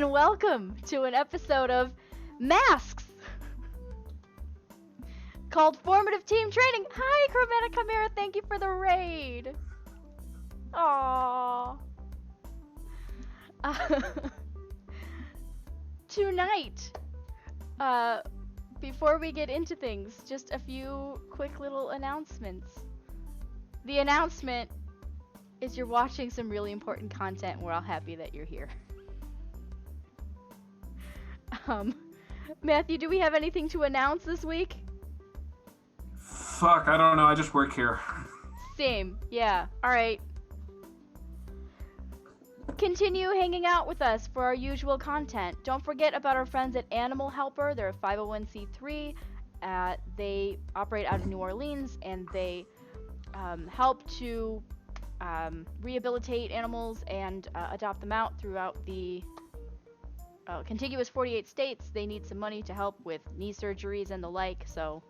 and welcome to an episode of Masks called Formative Team Training. Hi, Chromatic Chimera, thank you for the raid. Aww. Tonight, before we get into things, just a few quick little announcements. The announcement is you're watching some really important content, and we're all happy that you're here. Matthew, do we have anything to announce this week? Fuck, I don't know. I just work here. Same, yeah. Alright. Continue hanging out with us for our usual content. Don't forget about our friends at Animal Helper. They're a 501c3. They operate out of New Orleans, and they help to rehabilitate animals and adopt them out throughout the contiguous 48 states. They need some money to help with knee surgeries and the like, so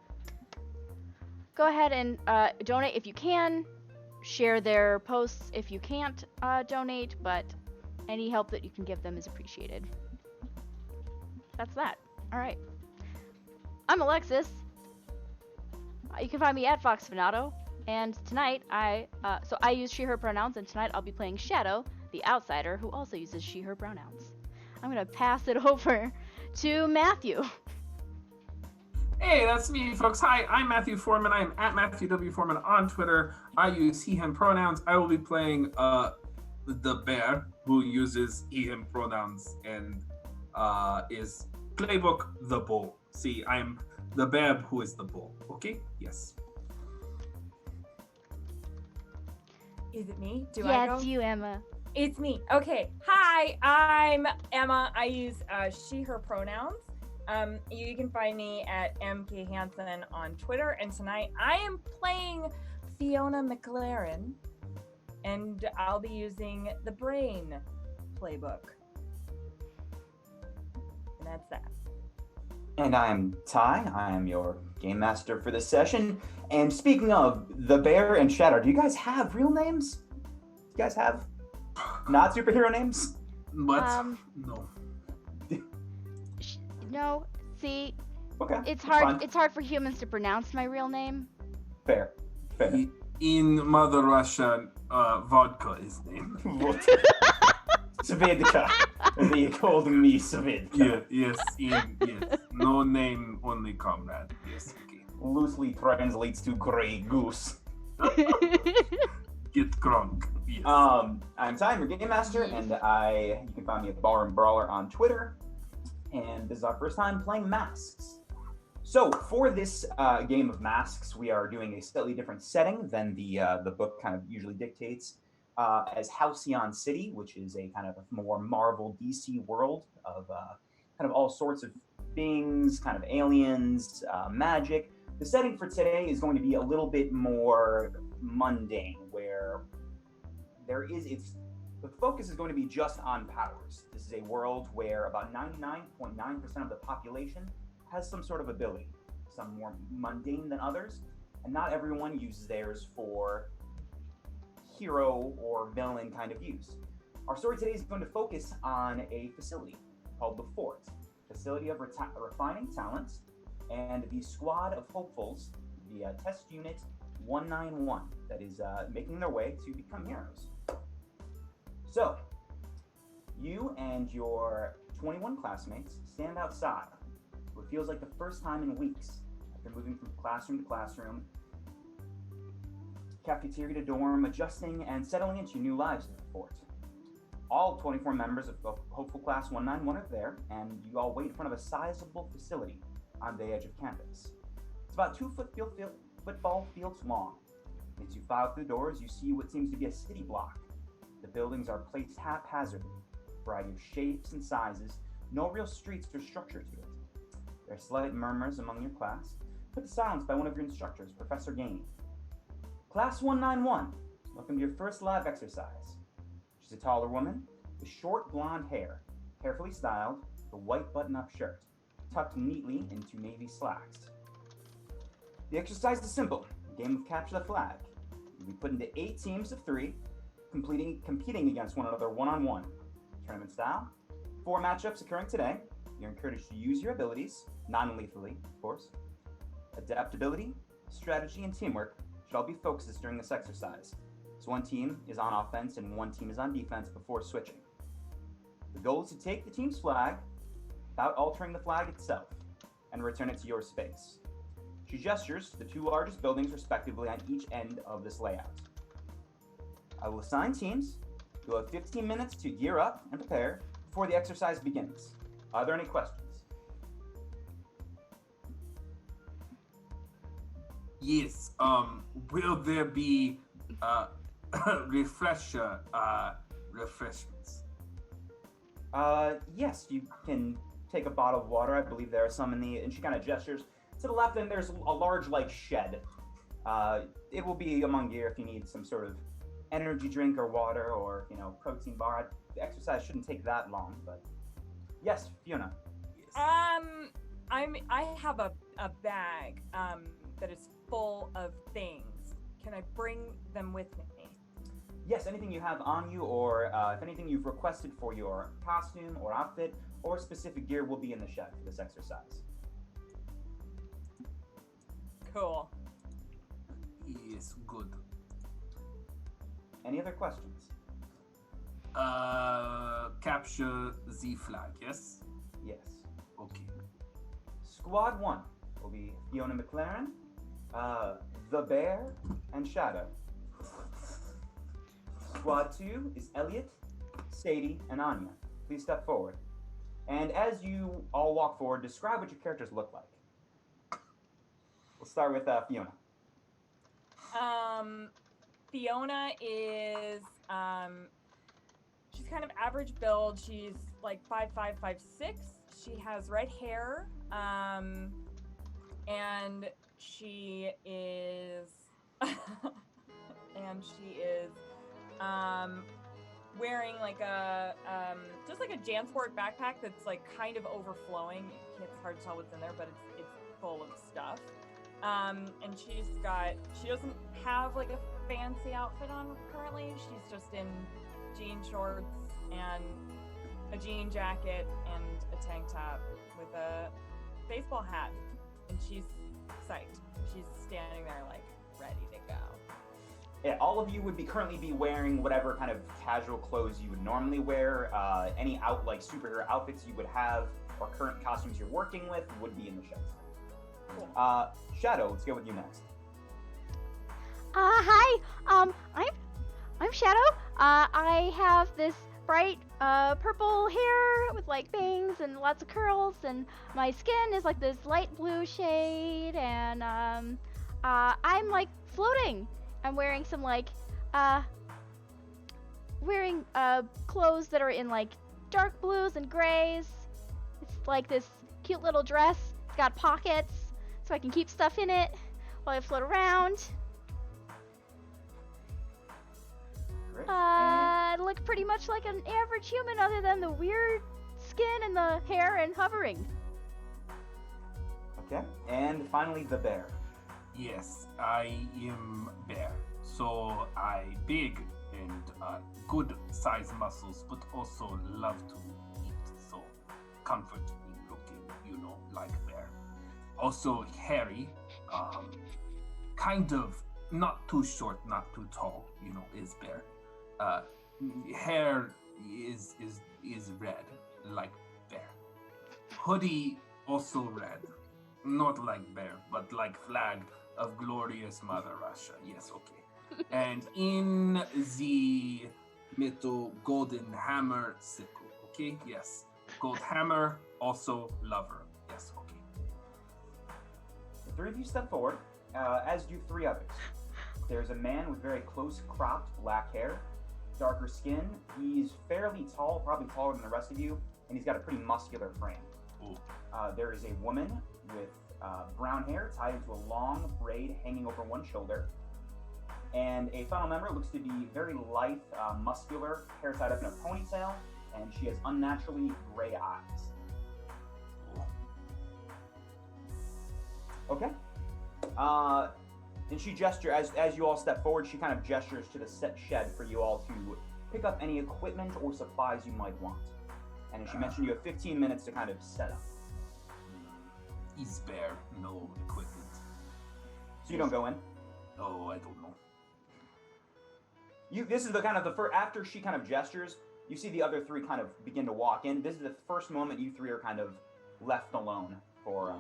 go ahead and donate if you can. Share their posts if you can't donate, but any help that you can give them is appreciated. That's that. Alright. I'm Alexis. You can find me at FoxFanato. And tonight, I use she, her pronouns, and tonight I'll be playing Shadow, the outsider, who also uses she, her pronouns. I'm going to pass it over to Matthew. Hey, that's me, folks. Hi, I'm Matthew Foreman. I am at Matthew W. Foreman on Twitter. I use he, him pronouns. I will be playing the bear, who uses he, him pronouns, and is playbook the bull. See, I'm the bear who is the bull. Okay? Yes. Is it me? I go? Yeah, it's you, Emma. It's me. Okay. Hi, I'm Emma. I use she, her pronouns. You can find me at MK Hansen on Twitter. And tonight I am playing Fiona McLaren. And I'll be using the Brain playbook. And that's that. And I'm Ty. I am your game master for this session. And speaking of the bear and Shadow, do you guys have real names? Do you guys have not superhero names? But no. No, see, Okay. it's fine. hard. It's hard for humans to pronounce my real name. Fair. In Mother Russia, vodka is named. Svedka. They called me Svedka. Yes. No name, only comrade. Yes, okay. Loosely translates to gray goose. Get crunk. Yes. I'm Ty, your game master, and you can find me at Bar and Brawler on Twitter. And this is our first time playing Masks. So for this game of Masks, we are doing a slightly different setting than the book kind of usually dictates. As Halcyon City, which is a kind of a more Marvel DC world of kind of all sorts of beings, kind of aliens, magic. The setting for today is going to be a little bit more mundane, where the focus is going to be just on powers. This is a world where about 99.9% of the population has some sort of ability, some more mundane than others, and not everyone uses theirs for hero or villain kind of use. Our story today is going to focus on a facility called the Fort, facility of refining talents, and the squad of hopefuls, the test unit 191, that is making their way to become heroes. So, you and your 21 classmates stand outside what feels like the first time in weeks after moving from classroom to classroom, cafeteria to dorm, adjusting and settling into your new lives at the Fort. All 24 members of Hopeful Class 191 are there, and you all wait in front of a sizable facility on the edge of campus. It's about 2 football fields long. As you file through the doors, you see what seems to be a city block. The buildings are placed haphazardly, a variety of shapes and sizes, no real streets or structure to it. There are slight murmurs among your class, put to silence by one of your instructors, Professor Gainey. Class 191, welcome to your first lab exercise. She's a taller woman with short blonde hair, carefully styled, a white button-up shirt, tucked neatly into navy slacks. The exercise is simple, a game of capture the flag. You'll be put into 8 teams of 3, competing against one another one-on-one. Tournament style, 4 matchups occurring today. You're encouraged to use your abilities, non-lethally, of course. Adaptability, strategy, and teamwork should all be focuses during this exercise. So one team is on offense and one team is on defense before switching. The goal is to take the team's flag without altering the flag itself and return it to your space. She gestures to the 2 largest buildings respectively on each end of this layout. I will assign teams. You'll have 15 minutes to gear up and prepare before the exercise begins. Are there any questions? Yes. Will there be refreshments? Yes, you can take a bottle of water. I believe there are some in the, and she kind of gestures to the left, and there's a large, shed. It will be among gear if you need some sort of energy drink or water or, protein bar. The exercise shouldn't take that long, but yes, Fiona. Yes. I have a bag that is full of things. Can I bring them with me? Yes, anything you have on you, or if anything you've requested for your costume or outfit or specific gear will be in the shed for this exercise. Cool. Yes, good. Any other questions? Capture the flag, yes? Yes. Okay. Squad 1 will be Fiona McLaren, the Bear, and Shadow. Squad 2 is Elliot, Sadie, and Anya. Please step forward. And as you all walk forward, describe what your characters look like. We'll start with Fiona. Fiona is she's kind of average build. She's like 5'5", 5'6". She has red hair, and she is wearing like a just like a Jansport backpack that's like kind of overflowing. It's hard to tell what's in there, but it's full of stuff. And she doesn't have like a fancy outfit on currently. She's just in jean shorts and a jean jacket and a tank top with a baseball hat. And she's psyched. She's standing there like ready to go. Yeah, all of you would currently be wearing whatever kind of casual clothes you would normally wear. Any superhero outfits you would have or current costumes you're working with would be in the shed. Cool. Shadow, let's go with you next. Hi. I'm Shadow. I have this bright purple hair with like bangs and lots of curls, and my skin is like this light blue shade, and I'm like floating. I'm wearing some clothes that are in like dark blues and grays. It's like this cute little dress. It's got pockets so I can keep stuff in it while I float around. Great. I look pretty much like an average human other than the weird skin and the hair and hovering. Okay. And finally, the Bear. Yes, I am bear. So I big and good size muscles, but also love to eat. So comforting looking, like bear. Also hairy, kind of not too short, not too tall, is bear. Hair is red, like bear. Hoodie also red, not like bear, but like flag of glorious Mother Russia. Yes, okay. And in the middle, golden hammer sickle. Okay, yes. Gold hammer, also lover. Yes, okay. The 3 of you step forward, as do 3 others. There's a man with very close cropped black hair, darker skin. He's fairly tall, probably taller than the rest of you, and he's got a pretty muscular frame. Ooh. There is a woman with brown hair tied into a long braid hanging over one shoulder. And a final member looks to be very lithe, muscular, hair tied up in a ponytail, and she has unnaturally gray eyes. Okay. And she gestures, as you all step forward, she kind of gestures to the set shed for you all to pick up any equipment or supplies you might want. And as she mentioned, you have 15 minutes to kind of set up. Is there no equipment? So you don't go in. Oh, I don't know. This is the kind of the first. After she kind of gestures, you see the other three kind of begin to walk in. This is the first moment you three are kind of left alone for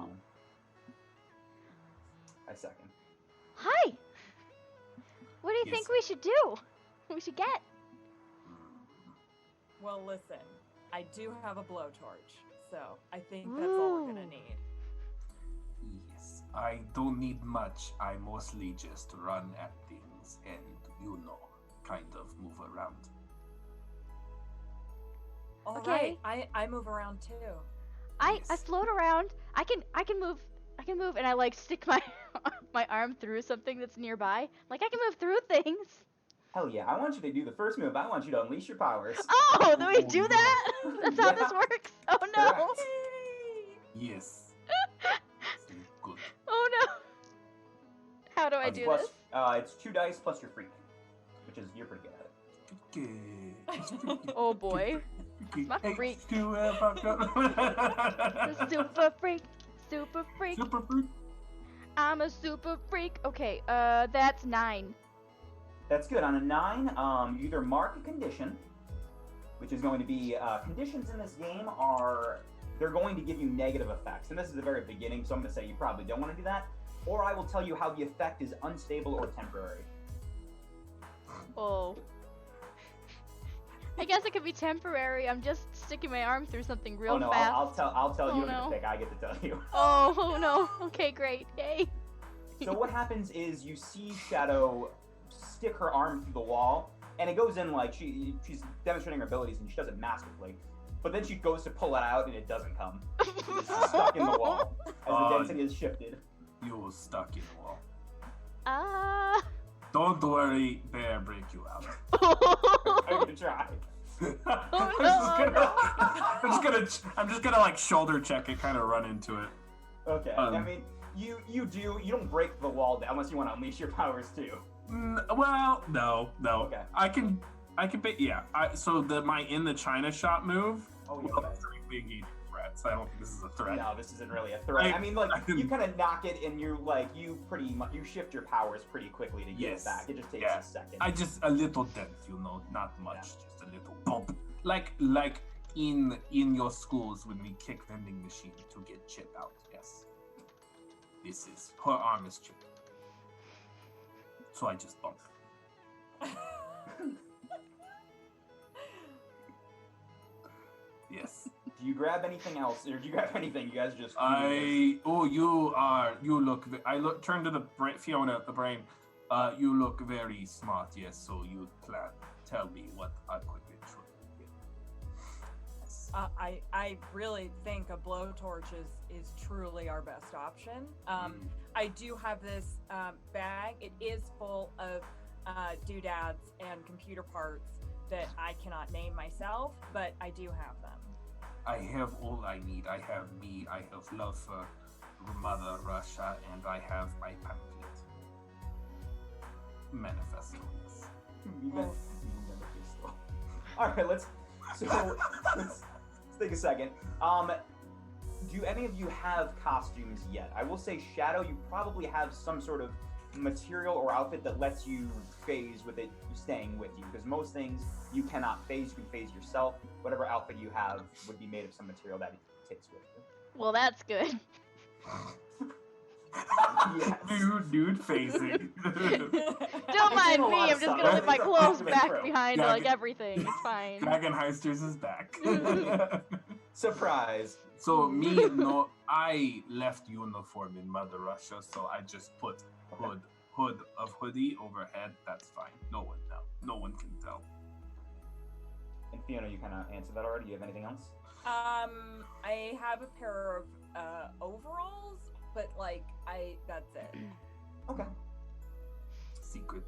a second. Hi. What do you Yes. think we should do? We should get. Well, listen, I do have a blowtorch, so I think that's all we're gonna Ooh. need. Yes, I don't need much. I mostly just run at things and, kind of move around. All Okay. right, I move around too. I Yes. float around. I can move. I can move, and I like stick my my arm through something that's nearby. Like I can move through things. Hell yeah! I want you to do the first move. I want you to unleash your powers. Oh, do we Oh, do no. that? That's how this Yeah. works. Oh no. Correct. Yes. Good. Oh no. How do I do Plus, this? it's 2 dice plus your freak, which is you're pretty good at it. Okay. Oh boy. My freak. The super freak. Super freak. Super freak. I'm a super freak. Okay, that's 9. That's good. On a 9, you either mark a condition, which is going to be conditions in this game they're going to give you negative effects, and this is the very beginning, so I'm going to say you probably don't want to do that. Or I will tell you how the effect is unstable or temporary. Oh. I guess it could be temporary. I'm just sticking my arm through something real oh no, fast. I'll tell Oh, you. You don't get no. to pick. I get to tell you. Oh no. Okay, great. Yay. So what happens is you see Shadow stick her arm through the wall, and it goes in like she's demonstrating her abilities, and she does it masterfully. But then she goes to pull it out, and it doesn't come. It's stuck in the wall as the density is shifted. You're stuck in the wall. Ah. Don't worry, bear break you out. I'm gonna try. I'm just gonna like shoulder check it, kind of run into it. Okay. I mean, you don't break the wall down unless you want to unleash your powers too. Well, no. Okay. I can yeah. So my in the China shop move. Oh yeah. Well, that's a big eating threat. So I don't think this is a threat. No, this isn't really a threat. I mean, like you kind of knock it, and you pretty much you shift your powers pretty quickly to get Yes. it back. It just takes Yeah. a second. I just a little dent, not much, Yeah. just a little bump. Like in your schools when we kick vending machine to get chip out. Yes. This is her arm is chipped. So I just bump. Yes. Do you grab anything else, or do you grab anything? You guys just. You look. Turn to the Fiona, the brain. You look very smart. Yes. So you tell me what equipment should we get. I really think a blowtorch is truly our best option. I do have this bag. It is full of doodads and computer parts that I cannot name myself, but I do have them. I have all I need. I have me. I have love for Mother Russia, and I have my pamphlet. Manifesto. Yes. All right, let's take a second. Do any of you have costumes yet? I will say, Shadow, you probably have some sort of material or outfit that lets you phase with it staying with you, because most things you cannot phase. You can phase yourself. Whatever outfit you have would be made of some material that it takes with you. Well, that's good. Yes. Dude phasing. Don't mind a me. lot I'm of just stuff. gonna put my It's a clothes popular back trope. behind Yeah, like I- everything. It's fine. Dragon Heisters is back. Surprise. So I left uniform in Mother Russia, so I just put hood of hoodie overhead. That's fine. No one can tell. And Fiona, you kind of answered that already. Do you have anything else? I have a pair of overalls, but that's it. Okay. Secret.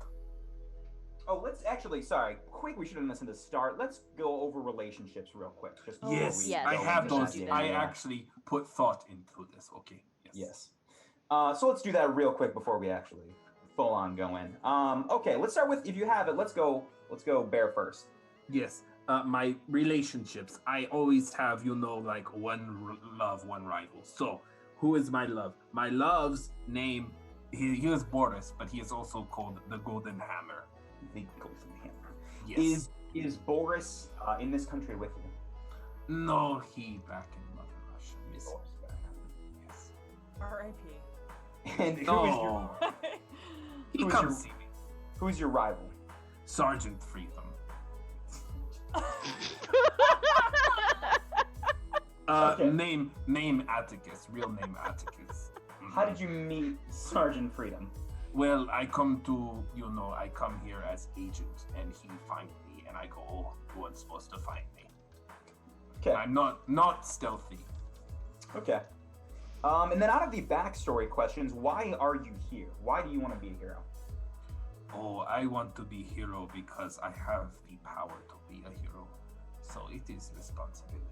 Oh, let's actually, sorry, quick, we should have listened to start. Let's go over relationships real quick. Just before Yes, we yes, I go have into those. that. I Yeah. actually put thought into this. Okay. Yes. So let's do that real quick before we actually full on go in. Okay, let's start with, if you have it, let's go Bear first. Yes. my relationships. I always have, like one love, one rival. So, who is my love? My love's name, he is Boris, but he is also called the Golden Hammer. The Golden Hammer. Yes. Is Boris in this country with you? No, he back in Mother Russia. Miss. Boris, Yes. R.I.P. and No. He Who's comes your- see me. who's your rival? Sergeant Freedom. Okay. Name Atticus. Real name Atticus. How did you meet Sergeant Freedom? Well, I come here as agent, and he finds me, and I go, oh, you weren't supposed to find me. Okay. I'm not stealthy. Okay. And then out of the backstory questions, why are you here? Why do you want to be a hero? Oh, I want to be hero because I have the power to be a hero. So it is responsibility.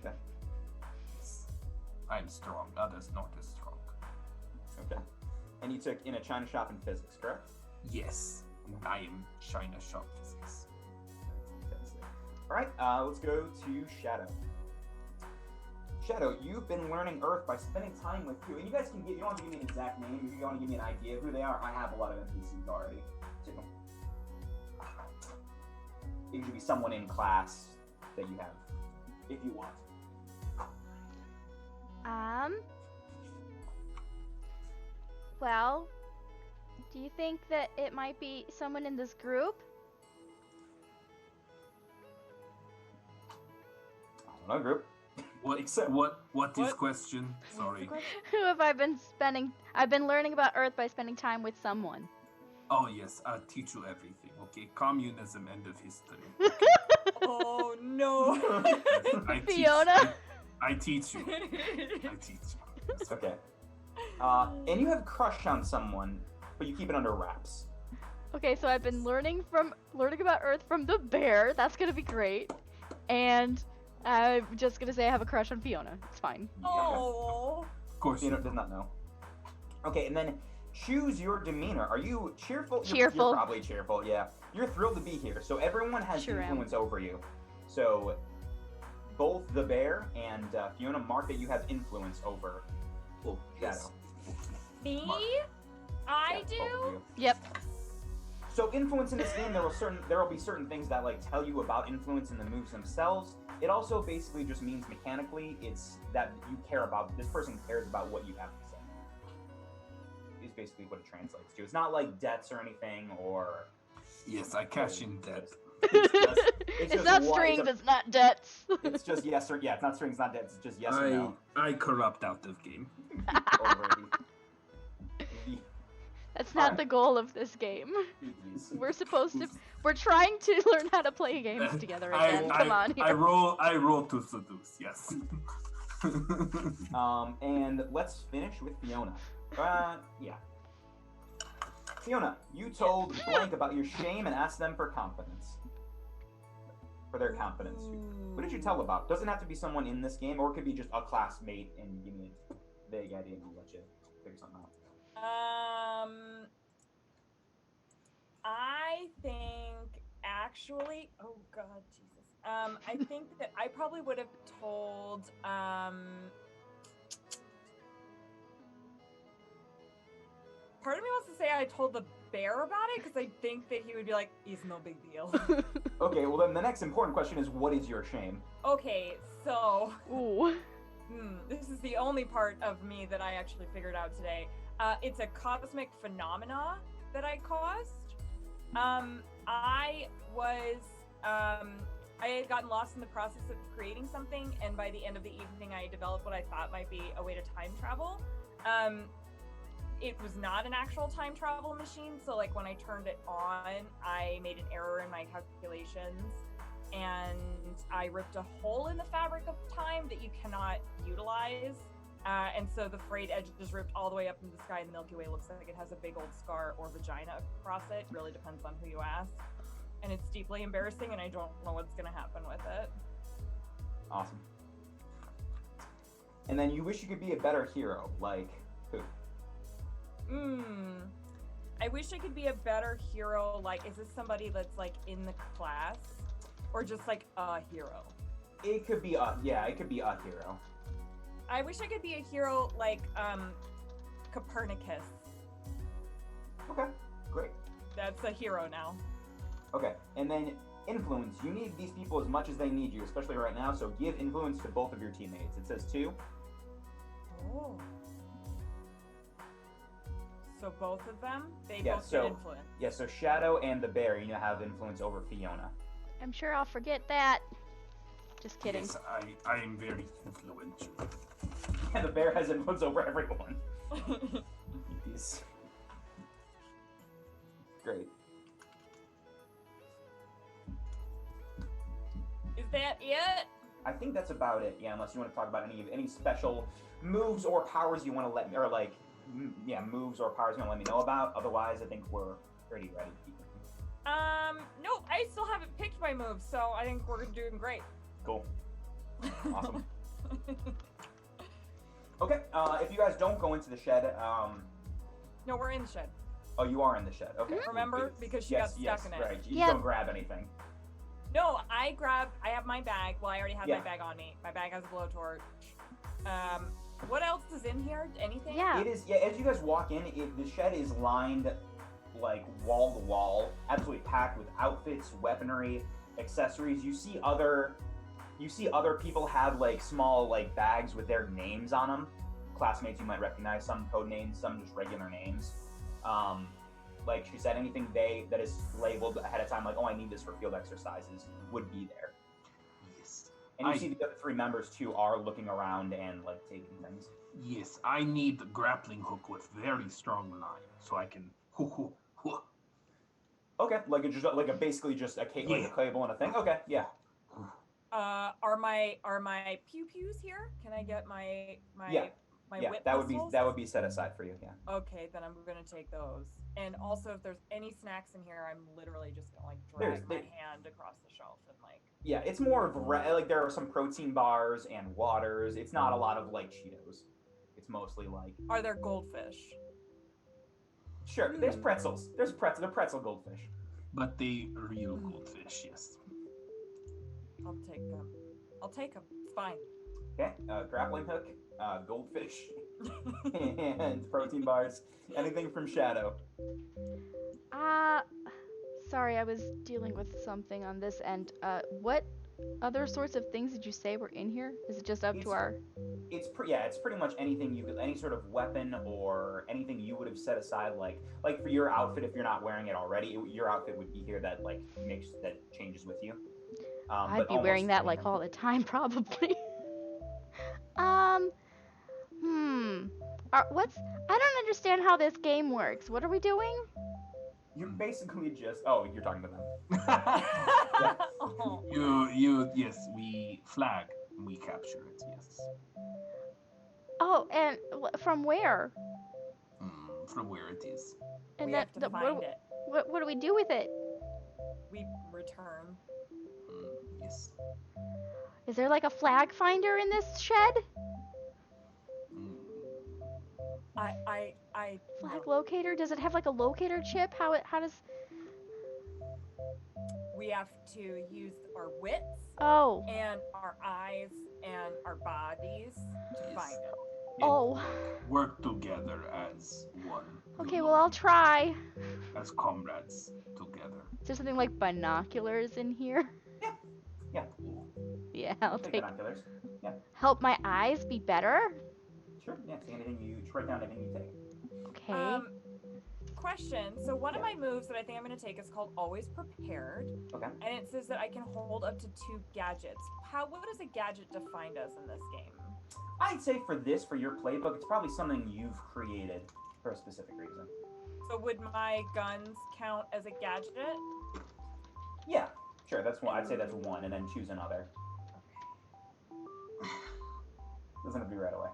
Okay. Yes. I'm strong. Others not as strong. Okay. And you took in a China shop in physics, correct? Yes. I am China shop physics. All right. Let's go to Shadow. Shadow, you've been learning Earth by spending time with you. And you guys can you don't have to give me an exact name. If you want to give me an idea of who they are, I have a lot of NPCs already. So it should be someone in class that you have, if you want. Well, do you think that it might be someone in this group? I don't know, group. What Except- what is What? question? What's the Sorry. question? Who have I been spending? I've been learning about Earth by spending time with someone. Oh yes, I'll teach you everything. Okay, communism, end of history. Oh no. I teach- Fiona? I teach you. I teach you. Okay. And you have a crush on someone, but you keep it under wraps. Okay, so I've been learning about Earth from the bear. That's gonna be great. And I'm just gonna say I have a crush on Fiona. It's fine. Oh. Of course. Fiona does not know. Okay, and then choose your demeanor. Are you cheerful? Cheerful. You're probably cheerful, yeah. You're thrilled to be here. So everyone has Sure am. influence over you. So both the bear and Fiona mark that you have influence over Oh, Shadow. Me? Mark. I Yeah, both of do? you. Yep. So influence in this game, there will be certain things that like tell you about influence in the moves themselves. It also basically just means mechanically, it's that you care about this person cares about what you have to say. Is basically what it translates to. It's not like debts or anything, or Yes, I cash in debt. It's just not what- strings, it's not debts. It's just yes or yeah. It's not strings, not debts. It's just yes or no. I corrupt out of game. Over That's not Alright. the goal of this game. the We're trying to learn how to play games together again. Come on here. I roll to seduce. Yes. And let's finish with Fiona. Yeah. Fiona, you told blank about your shame and asked them for confidence. For their confidence. What did you tell about? Doesn't have to be someone in this game, or it could be just a classmate and give me a vague idea and I'll let you figure something out. I think actually, oh god, Jesus. I think that I probably would have told, part of me wants to say I told the bear about it because I think that he would be like, it's no big deal. Okay, well then the next important question is, what is your shame? Okay, so Ooh. this is the only part of me that I actually figured out today. It's a cosmic phenomena that I caused. I had gotten lost in the process of creating something, and by the end of the evening, I developed what I thought might be a way to time travel. It was not an actual time travel machine, so like when I turned it on, I made an error in my calculations, and I ripped a hole in the fabric of time that you cannot utilize. And so the frayed edge is ripped all the way up into the sky, and the Milky Way looks like it has a big old scar or vagina across it. Really depends on who you ask. And it's deeply embarrassing, and I don't know what's going to happen with it. Awesome. And then you wish you could be a better hero, like who? I wish I could be a better hero. Like, is this somebody that's like in the class? or just like a hero? It could be it could be a hero. I wish I could be a hero like Copernicus. Okay, great. That's a hero now. Okay, and then influence. You need these people as much as they need you, especially right now. So give influence to both of your teammates. It says 2. Oh. So both of them, they Yeah, both so- get influence. Yeah, so Shadow and the bear, you have influence over Fiona. I'm sure I'll forget that. Just kidding. Yes, I am very influential. And the bear has influence over everyone. He's... Great. Is that it? I think that's about it. Yeah, unless you want to talk about any special moves or powers you want to let me, or like, moves or powers you want to let me know about. Otherwise, I think we're pretty ready. Nope, I still haven't picked my moves, so I think we're doing great. Cool. Awesome. Okay, if you guys don't go into the shed, No, we're in the shed. oh, you are in the shed. Okay. Remember? Because she got stuck in it. Right. You Yeah. don't grab anything. No, I have my bag. Well, I already have Yeah. my bag on me. My bag has a blowtorch. What else is in here? Anything? Yeah. It is. Yeah. As you guys walk in, the shed is lined like wall to wall, absolutely packed with outfits, weaponry, accessories. You see other people have like small like bags with their names on them. Classmates you might recognize, some code names, some just regular names. Like she said, anything that is labeled ahead of time, like, oh, I need this for field exercises, would be there. Yes. And you see the other 3 members too are looking around and like taking things. Yes, I need a grappling hook with very strong line, so I can. Okay, like it's just like basically just a cable, like a cable and a thing. Okay, yeah. Are my pew pews here? Can I get my Yeah. my Yeah, whip that pistols? would be set aside for you. Yeah. Okay, then I'm gonna take those. And also, if there's any snacks in here, I'm literally just gonna like There's- drag my hand across the shelf and like. Yeah, it's more of like there are some protein bars and waters. It's not a lot of like Cheetos. It's mostly like Are there goldfish? sure. There's pretzels. They're pretzel goldfish. But the real goldfish, yes. I'll take them. I'll take them. It's fine. Okay, grappling hook, goldfish, and protein bars. Anything from Shadow. Sorry, I was dealing with something on this end. What other sorts of things did you say were in here? Is it just up to our... It's pretty much anything you could, any sort of weapon or anything you would have set aside, like for your outfit. If you're not wearing it already, your outfit would be here. That like changes with you. I'd but be wearing almost that like all the time, probably. What's... I don't understand how this game works. What are we doing? You're basically just. Oh, you're talking to them. Oh. Yes, we flag, we capture it, yes. Oh, and from where? From where it is. And We that, have to find it. what do we do with it? We return. Yes. Is there like a flag finder in this shed? I Flag no. locator? Does it have like a locator chip? How does... We have to use our wits Oh. and our eyes and our bodies to Yes. find it. Oh. Work together as one. Okay, well, I'll try. As comrades together. Is there something like binoculars in here? Yeah. Yeah, I'll Take take... binoculars. Yeah. Help my eyes be better? Sure. Yeah. See anything you write down anything you take. Okay. Question. So one of my moves that I think I'm going to take is called Always Prepared, Okay. and it says that I can hold up to 2 gadgets. What does a gadget define us in this game? I'd say for your playbook, it's probably something you've created for a specific reason. So would my guns count as a gadget? Yeah. Sure. That's one. I'd say that's one, and then choose another. Doesn't have to be right away.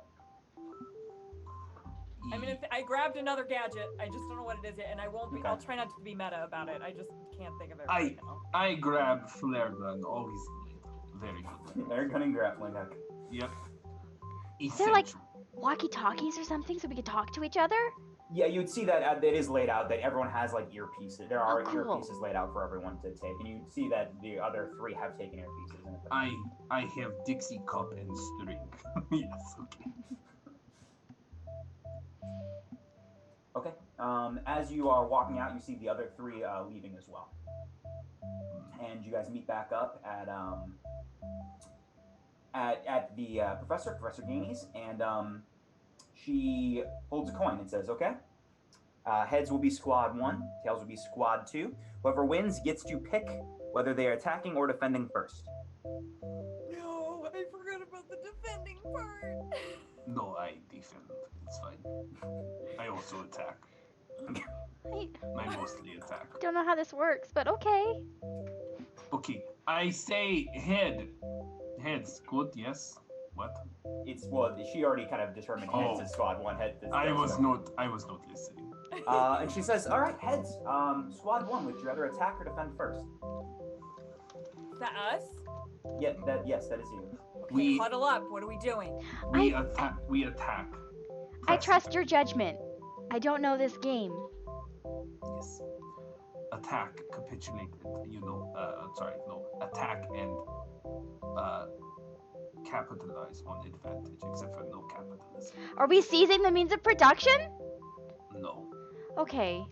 I mean, if I grabbed another gadget, I just don't know what it is yet, and I won't be. Okay. I'll try not to be meta about it. I just can't think of it right now. I grab flare gun, always need. Very good. They're gunning grappling hook. Yep. there, like, Essential. walkie-talkies or something so we could talk to each other? Yeah, you'd see that it is laid out that everyone has like earpieces. There are cool. earpieces laid out for everyone to take, and you see that the other 3 have taken earpieces. I have Dixie cup and string. Yes, okay. Okay. As you are walking out, you see the other 3 leaving as well, and you guys meet back up at the Professor Gaines, and she holds a coin and says, "Okay, heads will be squad 1, tails will be squad 2. Whoever wins gets to pick whether they are attacking or defending first." No, I forgot about the defending part. No, I defend. It's fine. I also attack. I mostly attack. I don't know how this works, but okay. Okay, I say head. Heads, good, yes. What? It's she already kind of determined heads is squad 1, head. I was not listening. And she says, "All right, heads. Squad 1, would you rather attack or defend first?" Is that us? Yeah, yes, that is you. Okay, huddle up. What are we doing? We attack. I trust your judgment. I don't know this game. Yes. Attack, capitulate, attack and capitalize on advantage, except for no capitalism. Are we seizing the means of production? No. Okay.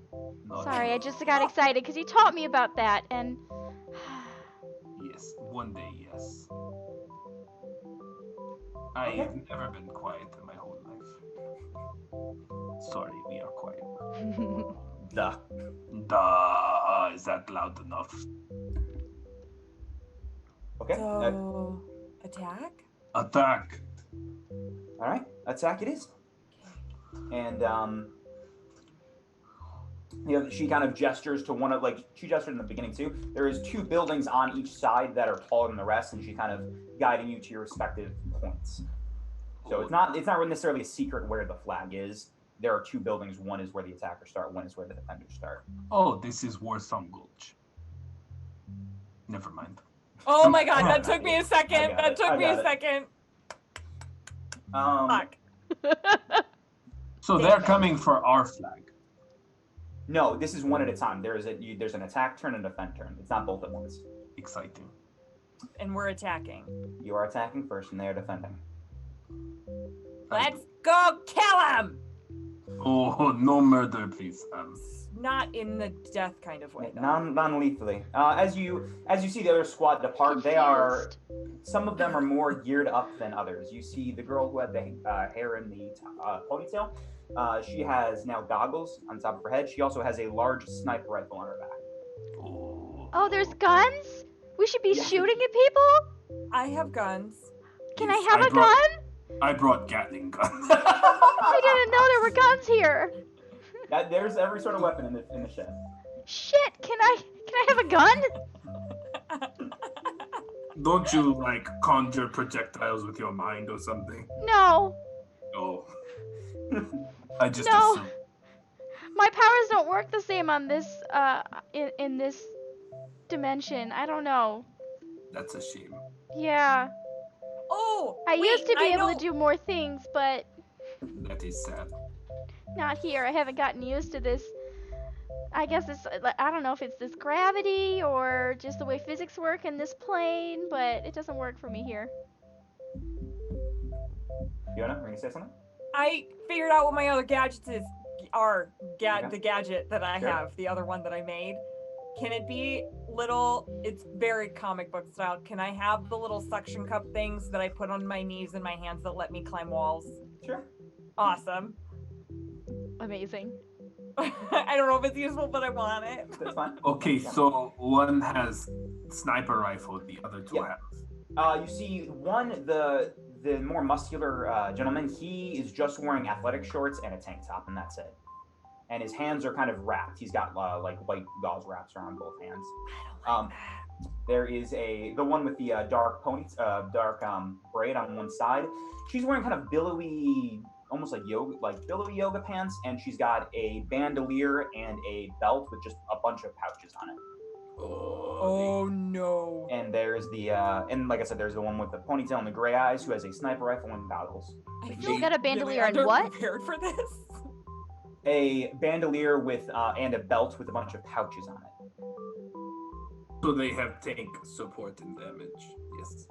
Not Sorry, I just got excited because you taught me about that, and... Yes, one day, yes. I've never been quiet in my whole life. Sorry, we are quiet. Duh. Duh. Is that loud enough? Okay. So, attack? Attack. All right, attack it is. And she kind of gestures to one of she gestured in the beginning too. There is 2 buildings on each side that are taller than the rest, and she kind of guiding you to your respective points. So it's not necessarily a secret where the flag is. There are 2 buildings. One is where the attackers start. One is where the defenders start. Oh, this is Warsong Gulch. Never mind. Oh my god, that took me a second. That took me a second. Fuck. So they're coming for our flag. No, this is one at a time. There's an attack turn and a defend turn. It's not both at once. Exciting. And we're attacking. You are attacking first, and they are defending. Let's go kill him! Oh, no murder, please. Not in the death kind of way. Non-lethally. As you see the other squad depart, some of them are more geared up than others. You see the girl who had the hair in the ponytail. She has now goggles on top of her head. She also has a large sniper rifle on her back. Oh, there's guns? We should be shooting at people? I have guns. Can I have a gun? I brought Gatling guns. I didn't know there were guns here. There's every sort of weapon in the shed. Shit, can I have a gun? Don't you conjure projectiles with your mind or something? No. Oh. I just No. assumed. My powers don't work the same on this in this dimension. I don't know. That's a shame. Yeah. Oh, I used to be able know. to do more things, but That is sad. not here. I haven't gotten used to this. I guess it's, I don't know if it's this gravity or just the way physics work in this plane, but it doesn't work for me here. Fiona, were you gonna say something? I figured out what my other gadgets are. Okay. The gadget that I Sure. have, the other one that I made. Can it be little, it's very comic book style. Can I have the little suction cup things that I put on my knees and my hands that let me climb walls? Sure. Awesome. Amazing. I don't know if it's useful, but I want it. That's fine. Okay, Yeah. so one has sniper rifle, the other 2 Yeah. have. You see one, the more muscular gentleman. He is just wearing athletic shorts and a tank top, and that's it. And his hands are kind of wrapped. He's got white gauze wraps around both hands. I don't like that. There is the one with the dark braid on one side. She's wearing kind of billowy, almost like billowy yoga pants, and she's got a bandolier and a belt with just a bunch of pouches on it. Oh no. And there's and like I said, there's the one with the ponytail and the gray eyes who has a sniper rifle and goggles. I You got a bandolier and really what? prepared for this. a bandolier with and a belt with a bunch of pouches on it. So they have tank support and damage. Yes.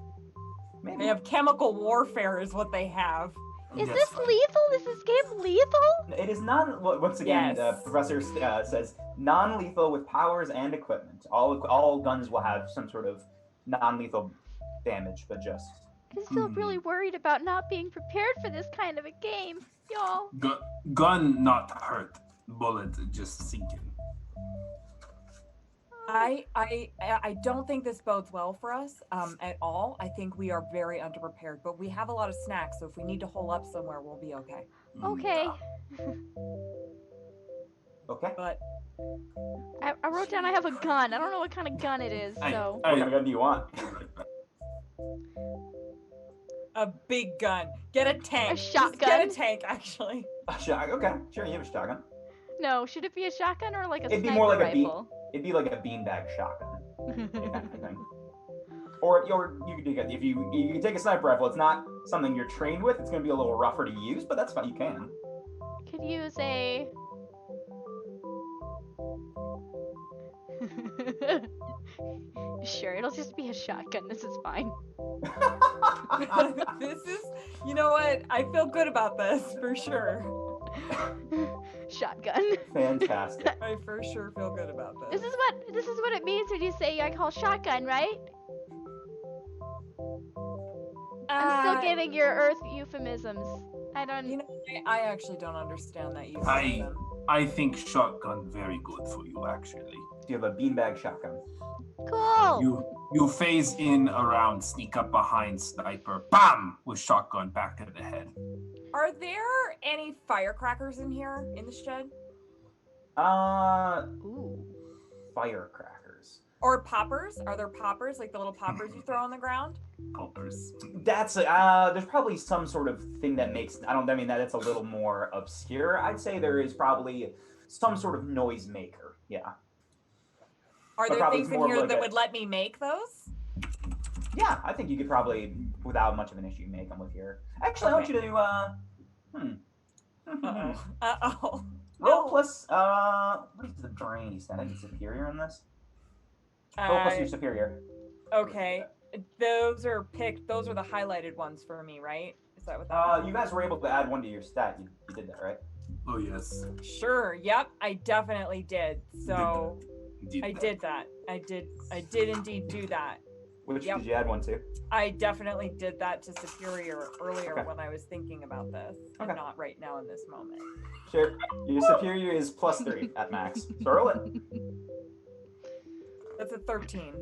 Maybe. They have chemical warfare, is what they have. Is That's this fine. lethal? Is this game lethal? It is non. Once again, Yes. Professor says non-lethal with powers and equipment. All guns will have some sort of non-lethal damage, but just I'm still really worried about not being prepared for this kind of a game, y'all. Gun not hurt. Bullet just sinking. I don't think this bodes well for us at all. I think we are very underprepared, but we have a lot of snacks, so if we need to hole up somewhere, we'll be okay. Okay. okay. But I wrote down I have a gun. I don't know what kind of gun it is, so. What kind of gun do you want? a big gun. Get a tank. A Just shotgun? Get a tank, actually. Okay, sure, you have a shotgun. No, should it be a shotgun or like a It'd be sniper more like rifle? It'd be like a beanbag shotgun, if anything. Or you could do if you can take a sniper rifle. It's not something you're trained with. It's gonna be a little rougher to use, but that's fine. You can. Could use a. Sure, it'll just be a shotgun. This is fine. This is, you know what? I feel good about this for sure. Shotgun. Fantastic. I for sure feel good about this. This is what it means when you say I call shotgun, right? I'm still getting your Earth euphemisms. I don't. You know, I actually don't understand that euphemism. I think shotgun very good for you actually. You have a beanbag shotgun. Cool. You phase in around, sneak up behind sniper, bam, with shotgun back to the head. Are there any firecrackers in here in the shed? Ooh. Firecrackers. Or poppers? Are there poppers, like the little poppers you throw on the ground? Poppers. That's there's probably some sort of thing that makes that's a little more obscure. I'd say there is probably some sort of noisemaker. Yeah. Are But there probably things in more of here like that a- would let me make those? Yeah, I think you could probably, without much of an issue, make them with your. Actually, I want you to do. Uh-oh. Uh-oh. Roll No. plus. What is the brain stat? I think superior in this. Roll plus your superior. Okay. Those are picked. Those are the highlighted ones for me, right? Is that what that You guys were able to add one to your stat. You did that, right? Oh yes. Sure. Yep. I definitely did. So I did that. I did indeed do that. Which Yep. did you add one to? I definitely did that to superior earlier Okay. when I was thinking about this, Okay. and not right now in this moment. Sure. Your superior is +3 at max. So roll it. That's a 13.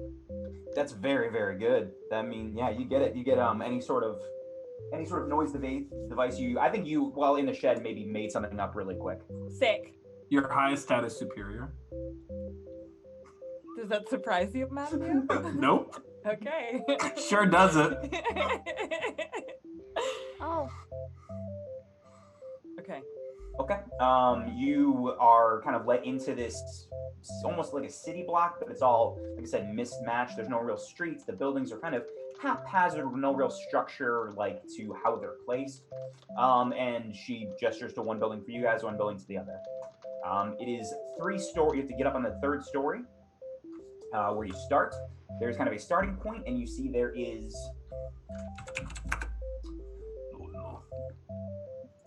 That's very, very good. That means, yeah, you get it. You get any sort of noise device. I think you, while in the shed, maybe made something up really quick. Sick. Your highest status superior. Does that surprise you, Matthew? Nope. Okay. Sure does it. Oh. Okay. Okay. You are kind of let into this almost like a city block, but it's all, like I said, mismatched. There's no real streets. The buildings are kind of haphazard with no real structure like to how they're placed. And she gestures to one building for you guys, one building to the other. It is 3-story. You have to get up on the 3rd story where you start. There's kind of a starting point, and you see there is. Oh no.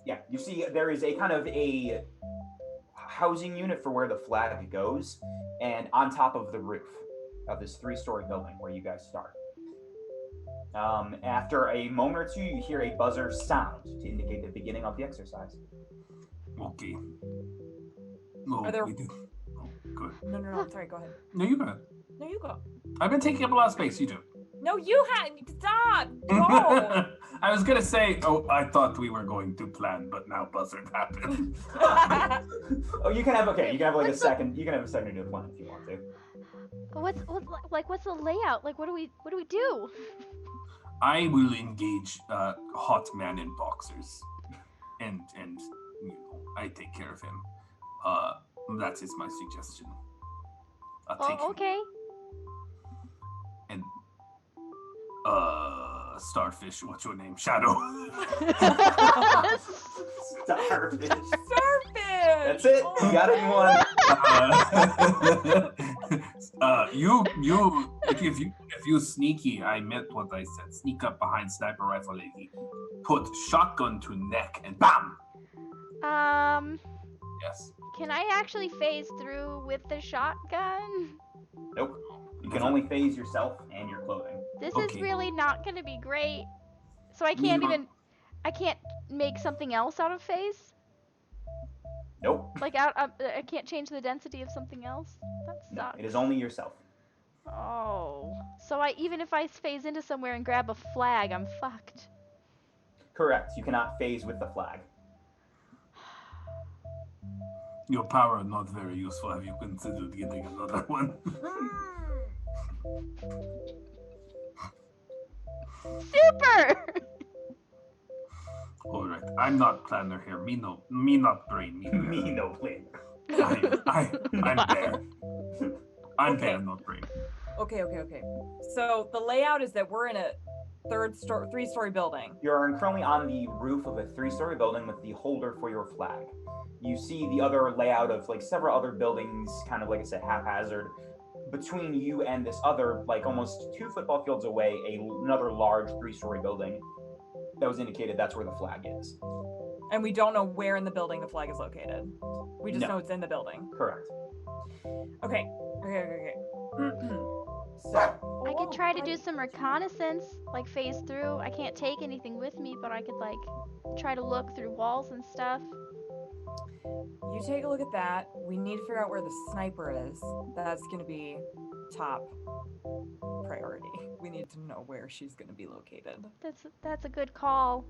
Yeah, you see there is a kind of a housing unit for where the flag goes, and on top of the roof of this 3-story building where you guys start. After a moment or two, you hear a buzzer sound to indicate the beginning of the exercise. Okay. Oh, Are there- we do. Oh, good. No. Sorry, go ahead. No, you got it. No, you go. I've been taking up a lot of space. You do. No, you had. Stop. Go. I was gonna say, I thought we were going to plan, but now buzzard happened. Oh, you can have like a What's the- second. You can have a second to do the plan if you want to. What's the layout? Like, what do we do? I will engage Hot Man in boxers, and you know, I take care of him. That is my suggestion. I'll take him. Oh, okay. And Starfish, what's your name? Shadow. Starfish. Starfish. advantage. That's it. You got it in one. If you sneaky, I meant what I said. Sneak up behind sniper rifle lady, put shotgun to neck, and bam. Yes. Can I actually phase through with the shotgun? Nope. You can only phase yourself and your clothing. This Okay. is really not gonna be great. So I Me can't not- I can't make something else out of phase? Nope. Like I can't change the density of something else? That No, sucks. it is only yourself. Oh. So even if I phase into somewhere and grab a flag, I'm fucked. Correct. You cannot phase with the flag. Your power not very useful. Have you considered getting another one? Super! All right. I'm not planner here. Me not brain. Me, Me no play. I'm there. I'm Okay. there, not brain. Okay. So the layout is that we're in a three-story building. You're currently on the roof of a 3-story building with the holder for your flag. You see the other layout of like several other buildings, kind of like I said, haphazard. Between you and this other, like almost 2 football fields away, another large 3-story building that was indicated that's where the flag is. And we don't know where in the building the flag is located. We just No. know it's in the building. Correct. Okay. So I could try to do some reconnaissance, like phase through. I can't take anything with me, but I could like try to look through walls and stuff. you take a look at that. We need to figure out where the sniper is. That's gonna be top priority. We need to know where she's gonna be located. That's a good call.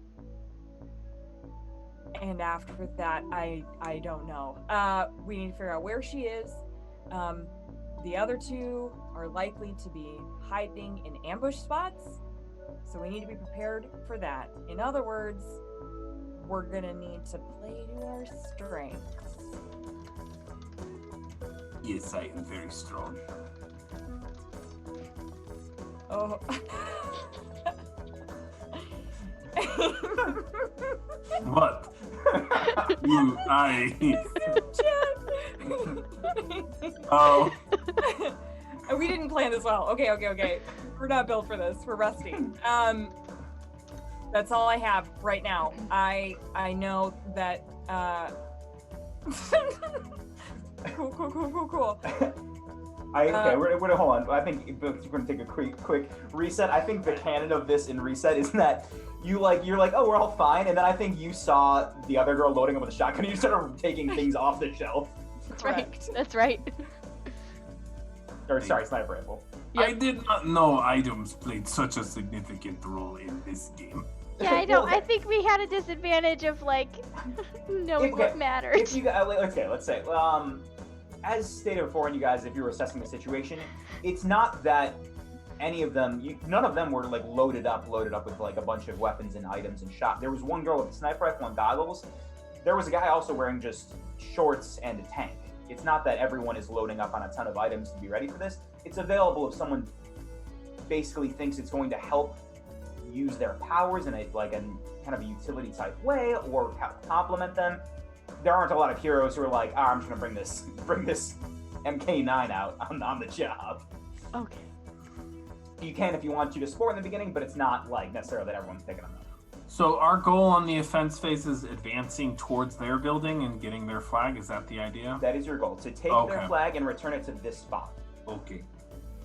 And after that, I don't know. We need to figure out where she is. The other 2 are likely to be hiding in ambush spots, so we need to be prepared for that. In other words, we're gonna need to play to our strengths. Yes, I am very strong. Oh. What? Oh. We didn't plan this well. Okay. We're not built for this. We're rusty. That's all I have right now. I know that cool. Okay, we're gonna hold on. I think we're gonna take a quick reset. I think the canon of this in reset is that you're like, oh, we're all fine, and then I think you saw the other girl loading up with a shotgun, and you started taking things off the shelf. That's Correct. right. That's right. Or sorry, sniper rifle. I did not know items played such a significant role in this game. Yeah, I know. I think we had a disadvantage of like knowing what mattered. If you okay, let's say, as stated before, and you guys, if you were assessing the situation, it's not that any of them, none of them were like loaded up with like a bunch of weapons and items and shot. There was one girl with a sniper rifle and goggles. There was a guy also wearing just shorts and a tank. It's not that everyone is loading up on a ton of items to be ready for this. It's available if someone basically thinks it's going to help use their powers in a kind of a utility type way or complement them. There aren't a lot of heroes who are like, I'm just gonna bring this MK9 out on the job. Okay. You can if you want to support in the beginning, but it's not like necessarily that everyone's picking them up. So our goal on the offense phase is advancing towards their building and getting their flag. Is that the idea? That is your goal, to take Okay. their flag and return it to this spot. Okay.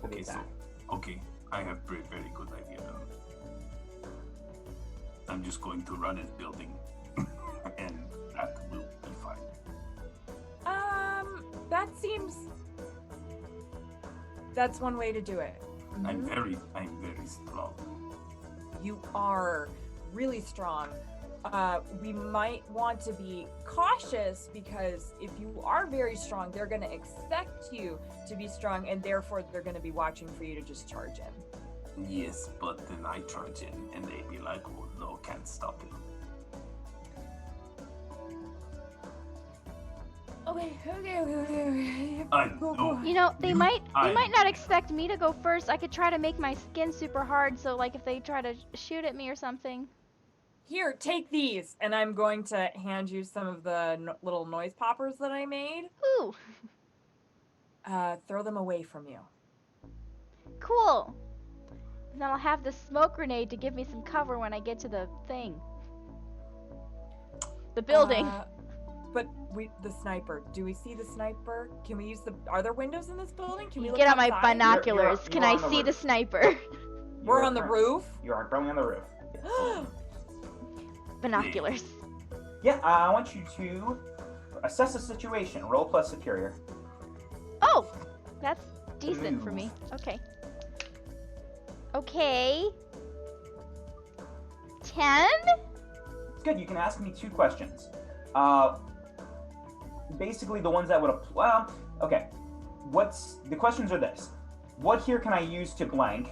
For the Okay. So attack. okay, I have very very good idea now. I'm just going to run his building, and that will be fine. That's one way to do it. I'm Mhm. very strong. You are really strong. We might want to be cautious because if you are very strong, they're going to expect you to be strong, and therefore they're going to be watching for you to just charge in. Yes, but then I charge in, and they be like, "Oh no, can't stop it." Okay. No. You know, they You- might I- not expect me to go first. I could try to make my skin super hard, so like if they try to shoot at me or something. Here, take these, and I'm going to hand you some of the little noise poppers that I made. Ooh, Throw them away from you. cool. And then I'll have the smoke grenade to give me some cover when I get to the thing. The building. But the sniper. Do we see the sniper? Can we use the? Are there windows in this building? Can we look Get out my outside? binoculars. You're Can on I the see the roof. sniper? We're on the roof. You are currently on the roof. Binoculars. Yeah, I want you to assess the situation. Roll plus superior. Oh, that's decent for me. Okay. Okay. 10? It's good. You can ask me 2 questions. Basically, the ones that would apply. Well, okay. The questions are this: what here can I use to blank?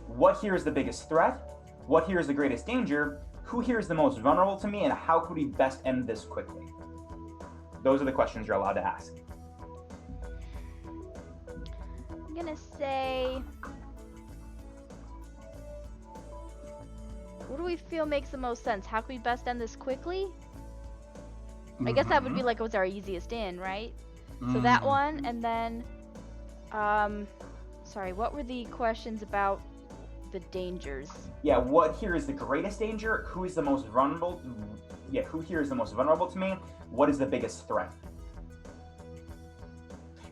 What here is the biggest threat? What here is the greatest danger? Who here is the most vulnerable to me? And how could we best end this quickly? Those are the questions you're allowed to ask. I'm gonna say. What do we feel makes the most sense? How can we best end this quickly? I guess that would be like what's our easiest in, right? So that one, and then, sorry, what were the questions about the dangers? Yeah, what here is the greatest danger? Who is the most vulnerable? Yeah, who here is the most vulnerable to me? What is the biggest threat?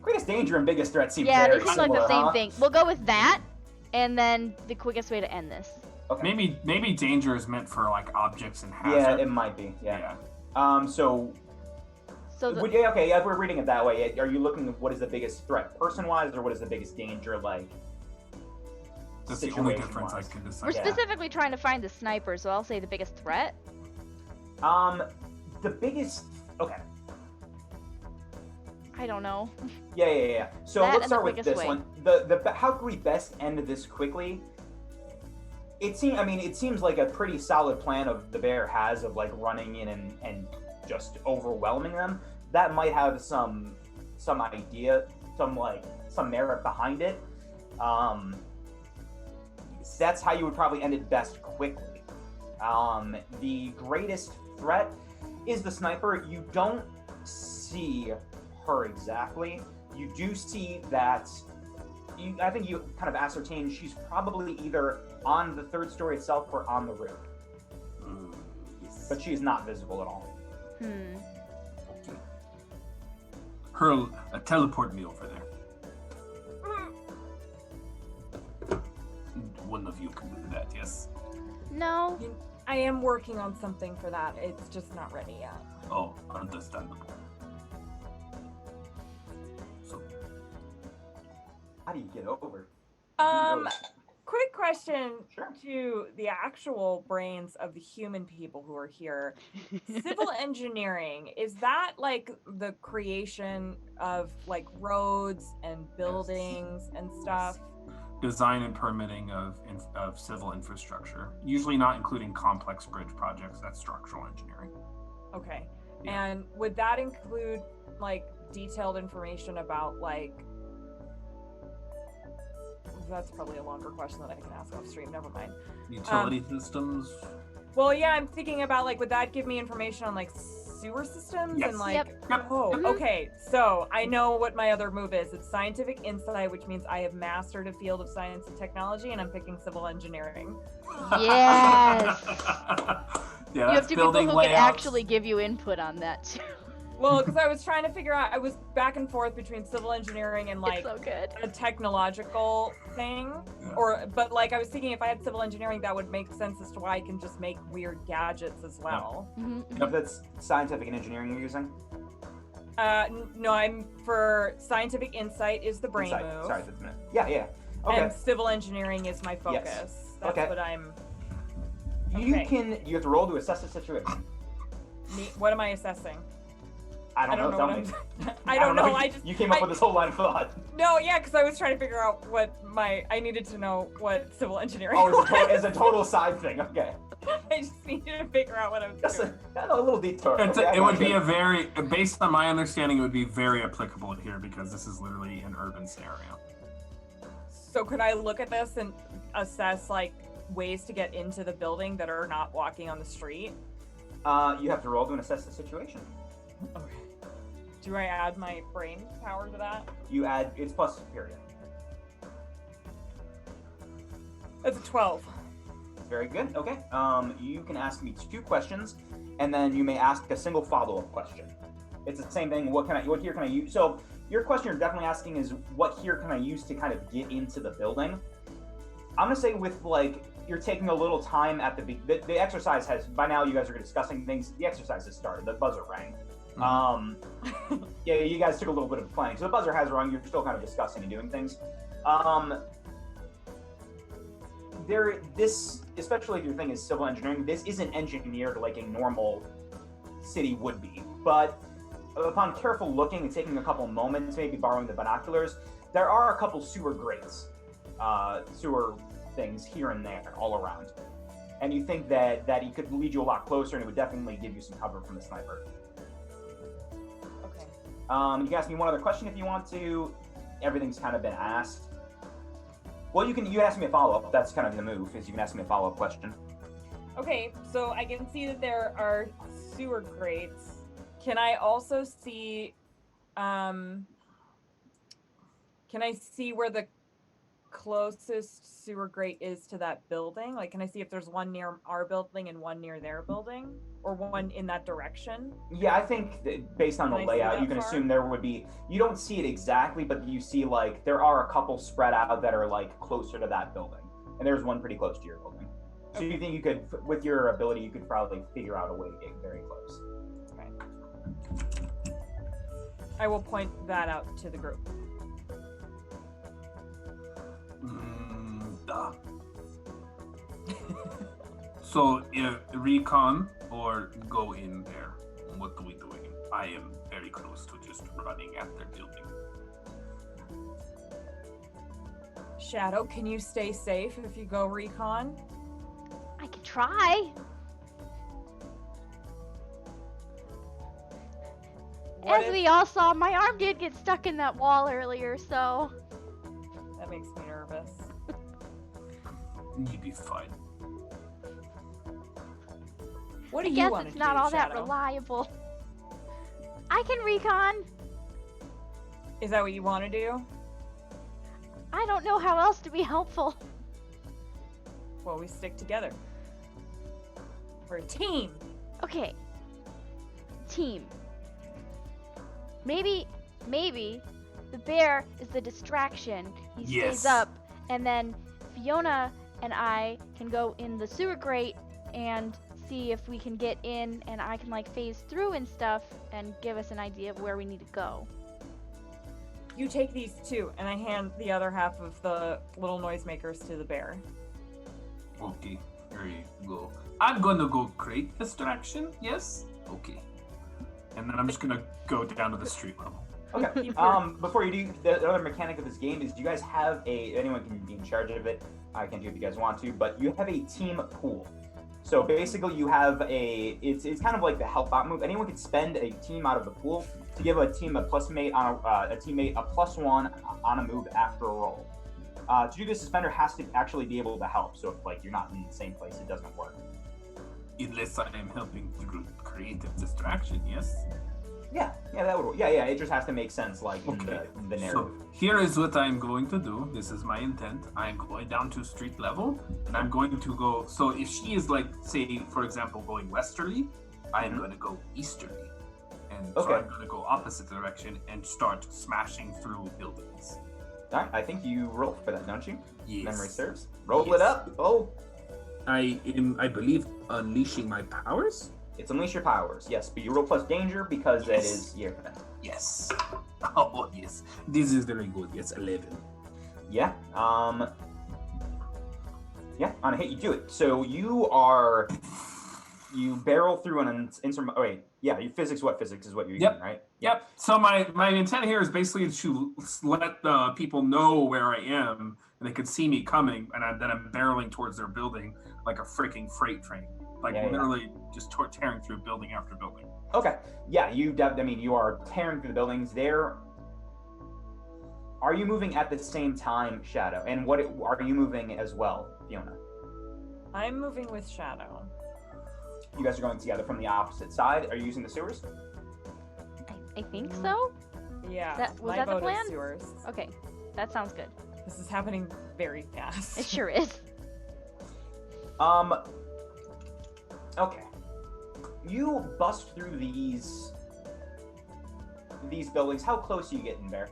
Greatest danger and biggest threat seem Yeah, very they seem like the similar, same huh? thing. We'll go with that, and then the quickest way to end this. Okay. Maybe danger is meant for like objects and Yeah, hazards. it might be. Yeah. Yeah. So So okay, yeah, if we're reading it that way, are you looking at what is the biggest threat person-wise, or what is the biggest danger, like, That's the only situation-wise? difference I can decide. we're Yeah. specifically trying to find the sniper, so I'll say the biggest threat. The biggest. Okay. I don't know. Yeah. So That let's and the start with quickest this way. one. The how can we best end this quickly? It seems like a pretty solid plan of the bear has of like running in and just overwhelming them. That might have some idea, some merit behind it. That's how you would probably end it best quickly. The greatest threat is the sniper. You don't see her exactly. You do see that. I think you kind of ascertain she's probably either on the 3rd story itself or on the roof, but she is not visible at all. Teleport me over there. One of you can do that, yes. No. I am working on something for that. It's just not ready yet. Oh, understandable. So, How do you get over? Quick question Sure. to the actual brains of the human people who are here. Civil engineering, is that like the creation of like roads and buildings and stuff? design and permitting of civil infrastructure, usually not including complex bridge projects. That's structural engineering. Okay. Yeah. And would that include like detailed information about like, that's probably a longer question that I can ask off stream, never mind. Utility systems. Well, yeah, I'm thinking about like, would that give me information on like sewer systems Yes. and like, Yep. oh, Mhm. okay. So I know what my other move is. It's scientific insight, which means I have mastered a field of science and technology, and I'm picking civil engineering. Yes. Yeah, You have that's two people building who can layouts. actually give you input on that too. Well, because I was trying to figure out, I was back and forth between civil engineering and like It's so good. a technological thing, Yeah. but like I was thinking if I had civil engineering, that would make sense as to why I can just make weird gadgets as well. Mhm. That's scientific and engineering you're using? No, I'm for scientific insight is the brain Insight. move. Sorry, that's a minute. Yeah. Okay. And civil engineering is my focus. That's Okay. what I'm. You okay. have to roll to assess the situation. What am I assessing? I don't know. what Tell I'm. me. I don't know. You came up with this whole line of thought. No, yeah, because I was trying to figure out what I needed to know what civil engineering Oh, was. it's a total side thing. Okay. I just needed to figure out what I was That's doing. a little detour. It's Okay, I it would gotcha. be a very, based on my understanding, it would be very applicable here because this is literally an urban scenario. So could I look at this and assess like ways to get into the building that are not walking on the street? You have to roll to assess the situation. Okay. Do I add my brain power to that? You add, it's plus superior. That's a 12. Very good. Okay. You can ask me 2 questions, and then you may ask a single follow-up question. It's the same thing. What here can I use? So your question you're definitely asking is, what here can I use to kind of get into the building? I'm gonna say with like you're taking a little time at the exercise has, by now you guys are discussing things. The exercise has started. The buzzer rang. Yeah, you guys took a little bit of planning. So the buzzer has rung. You're still kind of discussing and doing things. This, especially if your thing is civil engineering, this isn't engineered like a normal city would be. But upon careful looking and taking a couple moments, maybe borrowing the binoculars, there are a couple sewer grates, sewer things here and there all around. And you think that he could lead you a lot closer, and it would definitely give you some cover from the sniper. Okay. You can ask me one other question if you want to. Everything's kind of been asked. Well, you can ask me a follow-up. That's kind of the move, is you can ask me a follow-up question. Okay, so I can see that there are sewer grates. Can I also see, can I see where the closest sewer grate is to that building? Like, can I see if there's one near our building and one near their building? Or one in that direction? Yeah, I think that based on the layout, you can assume there would be, you don't see it exactly, but you see like, there are a couple spread out that are like closer to that building. And there's one pretty close to your building. So you think you could, with your ability, you could probably figure out a way to get very close. Okay. I will point that out to the group. So, recon or go in there? What are we doing? I am very close to just running at their building. Shadow, can you stay safe if you go recon? I can try. As we all saw, my arm did get stuck in that wall earlier, so... That makes me nervous. You'll be fine. What do I you guess want it's to not do, all that Shadow? reliable. I can recon. Is that what you want to do? I don't know how else to be helpful. Well, we stick together. We're a team. Okay. Team. Maybe the bear is the distraction. He stays up, and then Fiona and I can go in the sewer grate and see if we can get in, and I can like phase through and stuff and give us an idea of where we need to go. You take these 2, and I hand the other half of the little noisemakers to the bear. Okay, here you go. I'm gonna go create distraction, yes? Okay. And then I'm just gonna go down to the street level. Okay. Before you do, the other mechanic of this game is you guys have anyone can be in charge of it. I can do if you guys want to, but you have a team pool. So basically you have it's kind of like the help out move. Anyone can spend a team out of the pool to give a team a teammate a +1 on a move after a roll. To do this, the spender has to actually be able to help. So if like you're not in the same place, it doesn't work. Unless I am helping through creative distraction, yes? Yeah, that would work. Yeah, it just has to make sense, like in the narrative. So here is what I'm going to do. This is my intent. I'm going down to street level, and I'm going to go. So if she is like, say, for example, going westerly, I am going to go easterly, and so I'm going to go opposite direction and start smashing through buildings. All right, I think you roll for that, don't you? Yes. Memory serves. Roll it up. Oh. I am, I believe, unleashing my powers. It's unleash your powers, yes, but you roll plus danger because that is Yes. Oh yes. This is very good. Yes, 11. Yeah. Yeah, on a hit you do it. So you barrel through an insurmountable. Oh, wait, yeah. You physics is what you're using, right? Yep. So my intent here is basically to let the people know where I am, and they could see me coming, and then I'm barreling towards their building like a freaking freight train, like literally just tearing through building after building. Okay. Yeah, you are tearing through the buildings. Are you moving at the same time, Shadow? And what are you moving as well, Fiona? I'm moving with Shadow. You guys are going together from the opposite side. Are you using the sewers? I think so. Yeah. Was my that the vote is plan? Sewers. Okay, that sounds good. This is happening very fast. It sure is. Okay. You bust through these buildings. How close are you getting there?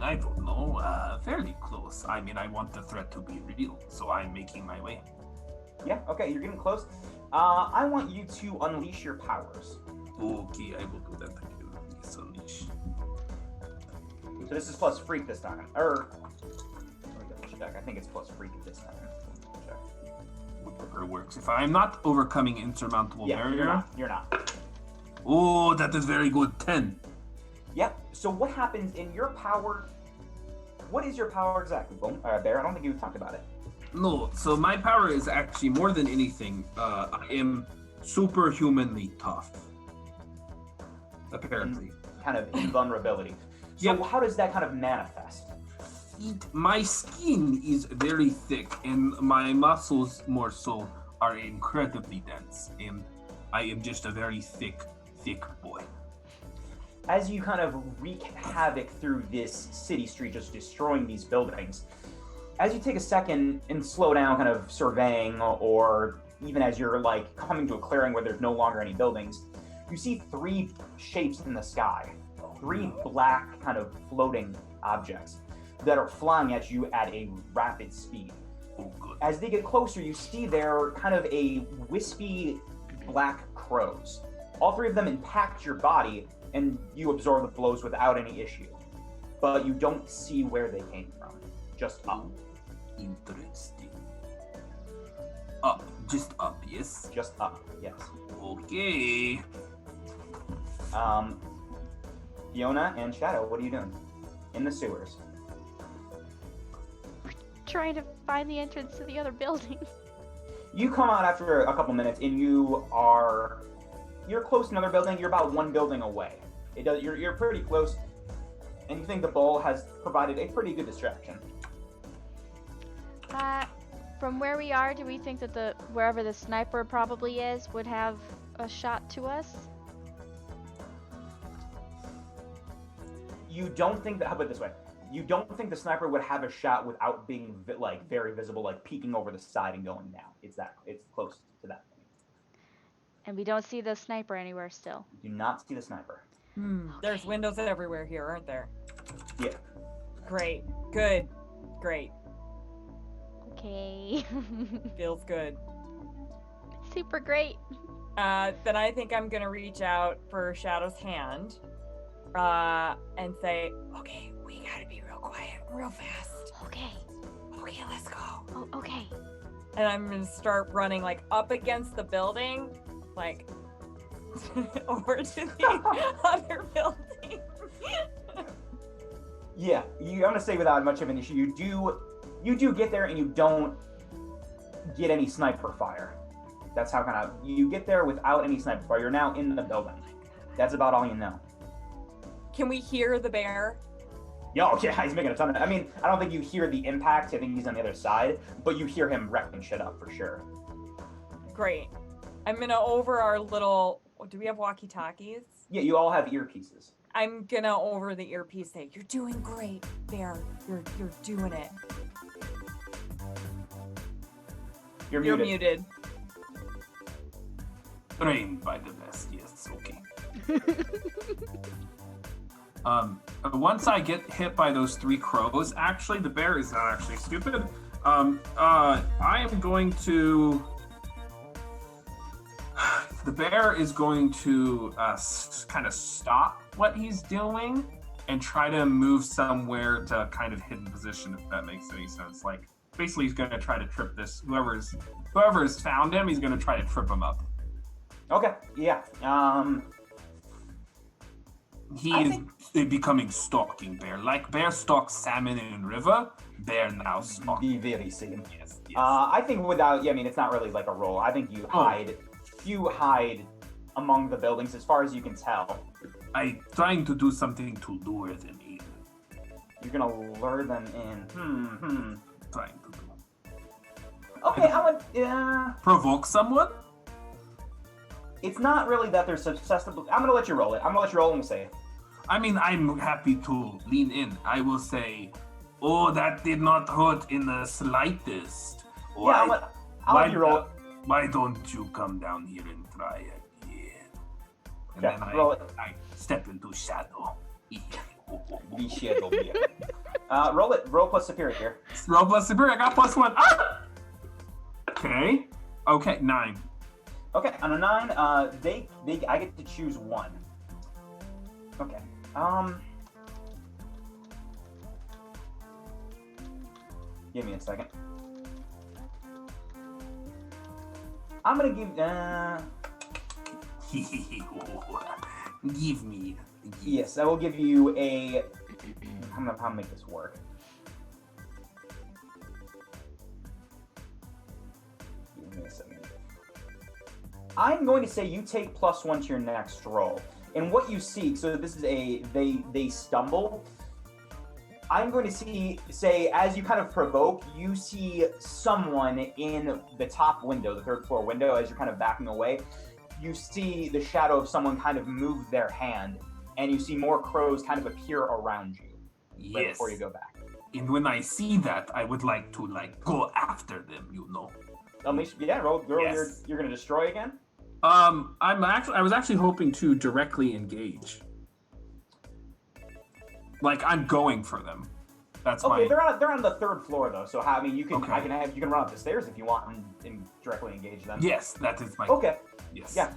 I don't know. Fairly close. I mean, I want the threat to be real, so I'm making my way. Yeah, okay, you're getting close. I want you to unleash your powers. Okay, I will do that. Thank you. Yes, unleash. So this is plus freak this time. Let me double check. I think it's plus freak this time. Check. Whatever works. If I'm not overcoming insurmountable barrier. You're not. Oh, that is very good. 10. Yep. So what happens in your power? What is your power exactly, Bear? I don't think you talked about it. No, so my power is actually more than anything. I am superhumanly tough. Apparently. Kind of invulnerability. So how does that kind of manifest? My skin is very thick, and my muscles more so are incredibly dense, and I am just a very thick boy. As you kind of wreak havoc through this city street, just destroying these buildings, as you take a second and slow down, kind of surveying, or even as you're like coming to a clearing where there's no longer any buildings, you see 3 shapes in the sky. 3 black kind of floating objects that are flying at you at a rapid speed. Oh, good. As they get closer, you see they're kind of a wispy black crows. All 3 of them impact your body, and you absorb the blows without any issue. But you don't see where they came from. Just up. Interesting. Up. Just up, yes? Just up, yes. Okay. Fiona and Shadow, what are you doing? In the sewers. Trying to find the entrance to the other building. You come out after a couple minutes, and you're close to another building. You're about 1 building away. You're pretty close, and you think the bowl has provided a pretty good distraction. From where we are, do we think that wherever the sniper probably is would have a shot to us? You don't think that? How about it this way? You don't think the sniper would have a shot without being very visible, like peeking over the side and going down. It's close to that point. And we don't see the sniper anywhere still. You do not see the sniper. There's windows everywhere here, aren't there? Yeah. Great. Good. Great. Okay. Feels good. Super great. Then I think I'm gonna reach out for Shadow's hand, and say, "Okay, we gotta be real quiet, real fast. Okay. Okay, let's go." Oh, okay. And I'm gonna start running like up against the building, like over to the other building. Yeah, I'm gonna say without much of an issue, you do get there and you don't get any sniper fire. That's how kind of you get there without any sniper fire. You're now in the building. That's about all you know. Can we hear the bear? Yeah, he's making a ton of. I mean, I don't think you hear the impact. I think he's on the other side, but you hear him wrecking shit up for sure. Great. I'm gonna over our little. Do we have walkie-talkies? Yeah, you all have earpieces. I'm gonna over the earpiece say, "You're doing great, Bear. You're doing it." You're You're muted. Trained by the best, yes, okay. Once I get hit by those 3 crows, actually, the bear is not actually stupid. I am going to... The bear is going to kind of stop what he's doing and try to move somewhere to kind of hidden position, if that makes any sense. Like, basically, he's going to try to trip this. Whoever's found him, he's going to try to trip him up. Okay, yeah. He is becoming stalking bear. Like bear stalks salmon in river, bear now stalks. The very same. Yes. I think without, I mean, it's not really like a roll. I think you hide. You hide among the buildings as far as you can tell. I'm trying to do something to lure them in. You're gonna lure them in. Trying to do. Okay, I would. Yeah. Provoke someone? It's not really that they're susceptible. I'm gonna let you roll it. I'm gonna let you roll and we'll say it. I mean, I'm happy to lean in. I will say, oh, that did not hurt in the slightest. Yeah, I'll let you roll it. Why don't you come down here and try again? And Okay, then roll it. I step into shadow. Be shadow here. Roll it. Roll plus superior. Roll plus superior. I got +1. Ah! Okay. Okay, 9. Okay, on a 9, I get to choose one. Okay. Give me a second. I'm gonna give. Give me. Yes, I will give you a. I'm gonna make this work. Give me a second. I'm going to say you take +1 to your next roll. And what you see, so this is they stumble. I'm going to say as you kind of provoke, you see someone in the top window, the 3rd floor window, as you're kind of backing away. You see the shadow of someone kind of move their hand, and you see more crows kind of appear around you. Yes. Right before you go back. And when I see that, I would like to go after them, Unleash, yeah, roll Yes. you're gonna destroy again? I was actually hoping to directly engage. I'm going for them. That's Okay, my. they're on the 3rd floor though, so you can Okay. you can run up the stairs if you want and directly engage them. Yes, that is my. Okay. Yes. Yeah.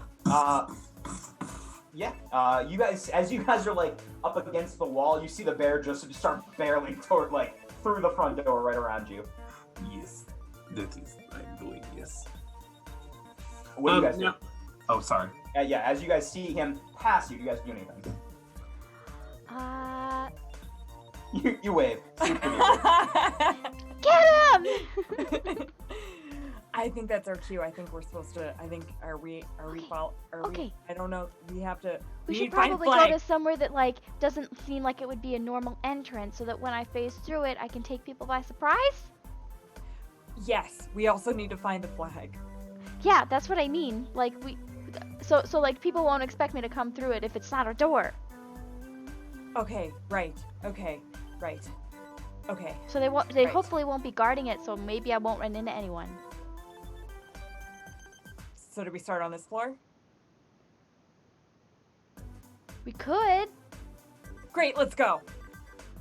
You guys, as you guys are up against the wall, you see the bear just start barreling toward through the front door right around you. Yes. That is what I'm doing. Yes. What do you guys do? Yeah. Oh, sorry. Yeah, as you guys see him pass you, do you guys do anything? You wave. Get him! I think that's our cue. I think we're supposed to. Are we? Okay. I don't know. We have to. We need should to find probably flag. go to somewhere that doesn't seem like it would be a normal entrance, so that when I phase through it, I can take people by surprise. Yes. We also need to find the flag. Yeah, that's what I mean. So people won't expect me to come through it if it's not a door. Okay. Right. Okay. Right. Okay. So they Right. hopefully won't be guarding it, so maybe I won't run into anyone. So do we start on this floor? We could, Great. Let's go.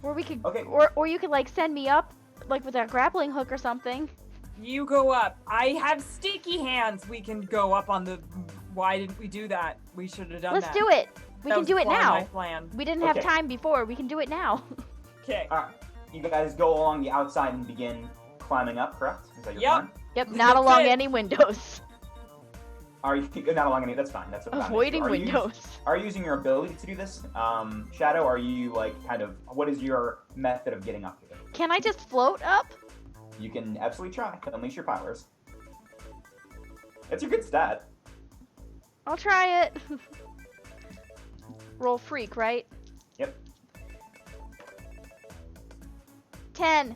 or we could, Okay. or you could send me up with a grappling hook or something. You go up. I have sticky hands. We can go up on the. Why didn't we do that? We should have done Let's that. do it. We That can was do it far now. My plan. We didn't have Okay. time before. We can do it now. Okay. All right, you guys go along the outside and begin climbing up. Correct? Is that your Yep. plan? Yep, not That's along it. any windows. Are you not along any? That's fine. That's what I'm Avoiding Are you- windows. Are you using your ability to do this? Shadow, are you what is your method of getting up here? Can I just float up? You can absolutely try to unleash your powers. It's a good stat. I'll try it. Roll freak, right? Yep. 10.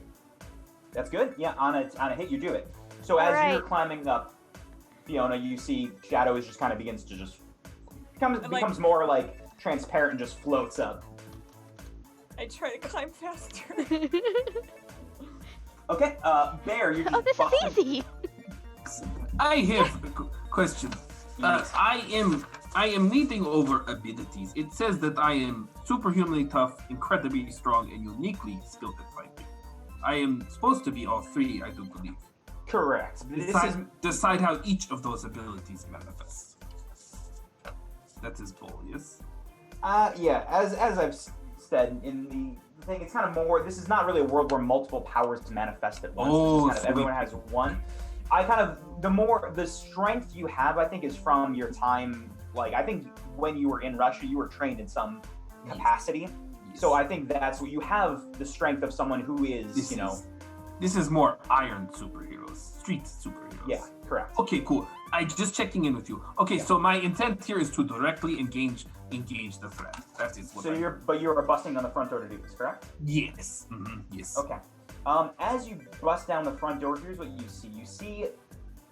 That's good. Yeah, on a hit, you do it. So as Alright. you're climbing up, Fiona, you see Shadow is just kind of begins to becomes more transparent and just floats up. I try to climb faster. Okay, Bear, you're just Oh, this busting- is easy. I have a question. I am reading over abilities. It says that I am superhumanly tough, incredibly strong, and uniquely skilled at fighting. I am supposed to be all 3, I do believe. Correct. Decide how each of those abilities manifests. That is goal, yes? Yeah, as I've said in the thing, it's kind of more. This is not really a world where multiple powers manifest at once. Oh, This is everyone has one. The strength you have, I think, is from your time. I think when you were in Russia, you were trained in some capacity. Yes. So I think that's what you have. The strength of someone who is, This is more iron superheroes, street superheroes. Yeah, correct. Okay, cool. I just checking in with you. Okay, Yeah. so my intent here is to directly engage the threat. That is what. So you're busting on the front door to do this, correct? Yes. Yes. Okay. As you bust down the front door, here's what you see. You see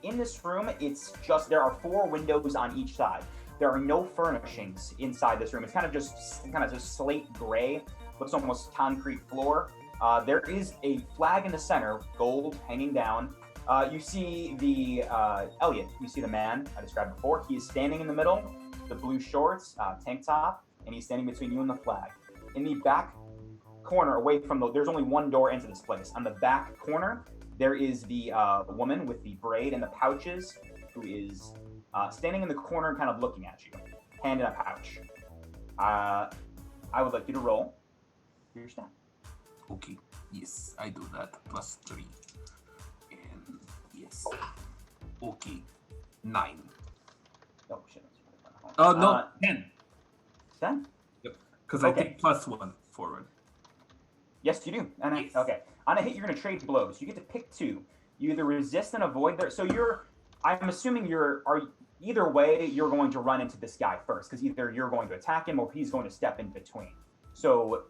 in this room, it's just there are 4 windows on each side. There are no furnishings inside this room. It's kind of just slate gray, looks almost concrete floor. There is a flag in the center, gold, hanging down. You see the Elliot. You see the man I described before. He is standing in the middle, the blue shorts, tank top, and he's standing between you and the flag. In the back corner, away from there's only one door into this place. On the back corner, there is the woman with the braid and the pouches, who is standing in the corner and kind of looking at you, hand in a pouch. I would like you to roll for your stat. Okay, yes, I do that. +3. And yes. Okay, 9. Oh, shit. Oh, no, 10. 10? Yep, because Okay. I take +1 forward. Yes, you do. And Yes. Okay. On a hit, you're going to trade blows. You get to pick 2. You either resist and avoid their. So I'm assuming either way, you're going to run into this guy first, because either you're going to attack him or he's going to step in between. So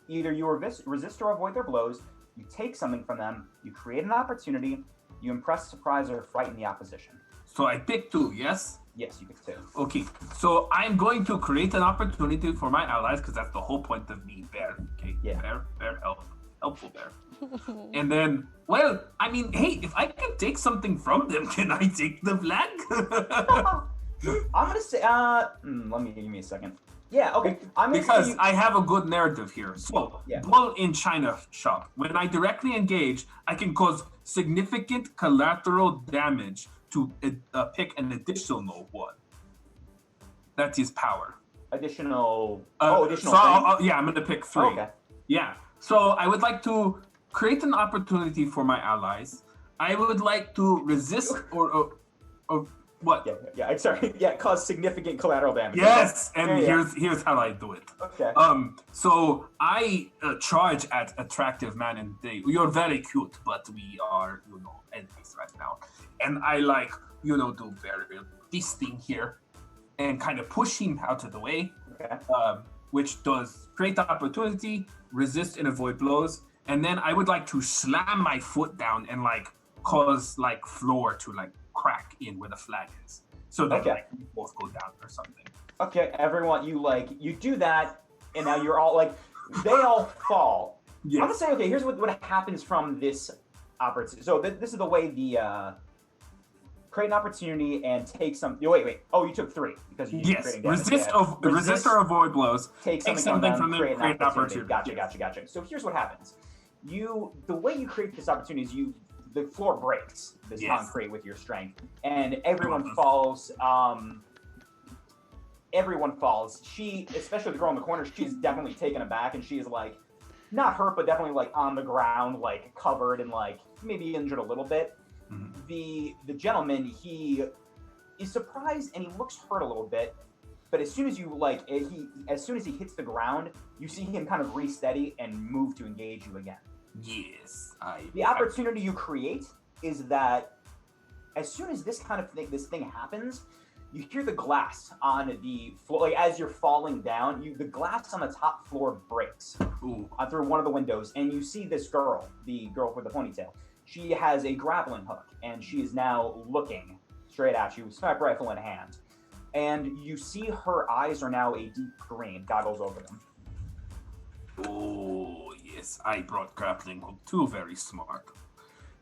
either you resist or avoid their blows, you take something from them, you create an opportunity, you impress, surprise, or frighten the opposition. So I pick 2, yes? Yes, you pick 2. Okay, so I'm going to create an opportunity for my allies, because that's the whole point of being bear. Okay, Yeah. bear, helpful bear. And then, well, I mean, hey, if I can take something from them, can I take the flag? I'm going to say, give me a second. Yeah, okay. I'm gonna Because say I have a good narrative here. So, Yeah. bull in China shop. When I directly engage, I can cause significant collateral damage to pick an additional one. That is power. additional. Additional. So, thing? yeah, I'm going to pick 3. Okay. Yeah. So I would like to create an opportunity for my allies. I would like to resist or what? Yeah. Sorry. Yeah, cause significant collateral damage. Yes, and Yeah. here's how I do it. Okay. So I charge at attractive man, and you're very cute, but we are enemies right now. And I do this thing here, and kind of push him out of the way. Okay. Which does create the opportunity, resist and avoid blows, and then I would like to slam my foot down and cause floor to crack in where the flag is, so that we both go down or something. Okay, everyone, you do that, and now you're all they all fall. Yes. I'm gonna say, okay, here's what happens from this opportunity. So this is the way the create an opportunity and take some. Wait. Oh, you took 3 because you Yes. creating damage. Resist or avoid blows. Take something from them, create an opportunity. Gotcha. So here's what happens. The way you create this opportunity is the floor breaks this concrete with your strength, and everyone falls. Everyone falls. She, especially the girl in the corner, she's definitely taken aback, and she is not hurt, but definitely on the ground, covered and maybe injured a little bit. Mhm. The gentleman, he is surprised and he looks hurt a little bit, but as soon as as soon as he hits the ground, you see him kind of resteady and move to engage you again. Yes. The opportunity you create is that as soon as this thing happens, you hear the glass on the floor. As you're falling down, the glass on the top floor breaks through one of the windows, and you see this girl, the girl with the ponytail. She has a grappling hook, and she is now looking straight at you, sniper rifle in hand. And you see her eyes are now a deep green, goggles over them. Oh, yes. I brought grappling hook too. Very smart.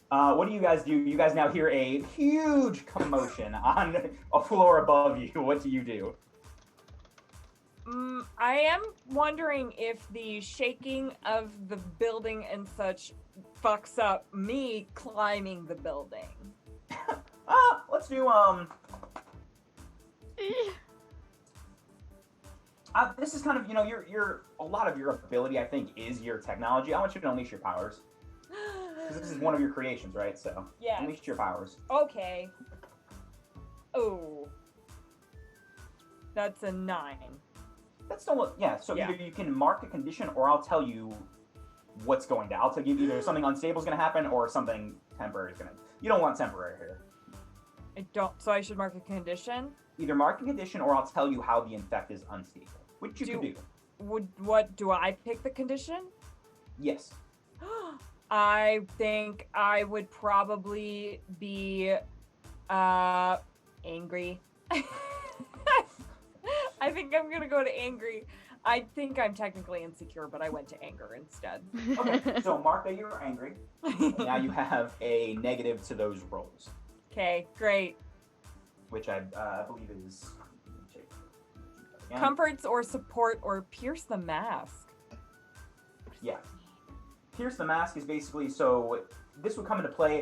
What do? You guys now hear a huge commotion on a floor above you. What do you do? I am wondering if the shaking of the building and such fucks up me climbing the building. Let's do this is kind of your a lot of your ability, I think, is your technology. I want you to unleash your powers. Because this is one of your creations, right? So Yeah. unleash your powers. Okay. Oh. That's a 9. That's still So Yeah. either you can mark a condition, or I'll tell you what's going to. I'll tell you either something unstable is going to happen or something temporary is going to. You don't want temporary here. I don't. So I should mark a condition. Either mark a condition, or I'll tell you how the infect is unstable, which you could do. What do I pick the condition? Yes. I think I would probably be angry. I think I'm gonna go to angry. I think I'm technically insecure, but I went to anger instead. Okay, so mark that you're angry. Now you have a negative to those rolls, Okay, great. which I believe is Comforts or support or pierce the mask. Yeah. Pierce the mask is basically, so this would come into play.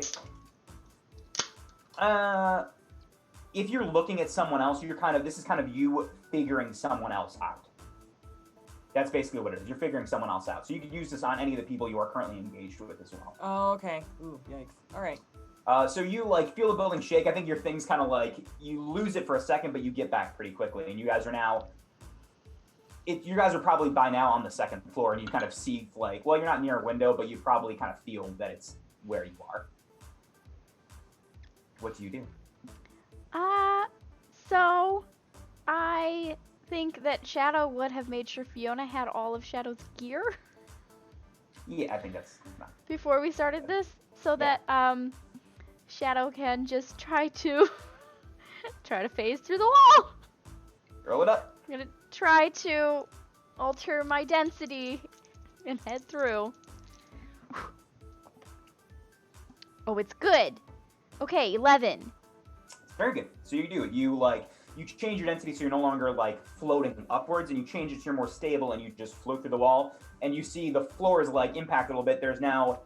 If you're looking at someone else, this is kind of you figuring someone else out. That's basically what it is. You're figuring someone else out. So you could use this on any of the people you are currently engaged with as well. Oh, okay. Ooh, yikes. All right. So you feel the building shake. I think your thing's kind of you lose it for a second, but you get back pretty quickly. And you guys are now, you guys are probably by now on the second floor, and you kind of see you're not near a window, but you probably kind of feel that it's where you are. What do you do? So I think that Shadow would have made sure Fiona had all of Shadow's gear Yeah, I think that's not. before we started this, so that Shadow can just try to phase through the wall. Throw it up. I'm gonna try to alter my density and head through. Oh, it's good. Okay, 11. Very good. So you do it. You change your density so you're no longer floating upwards, and you change it so you're more stable, and you just float through the wall. And you see the floor is impacted a little bit. There's now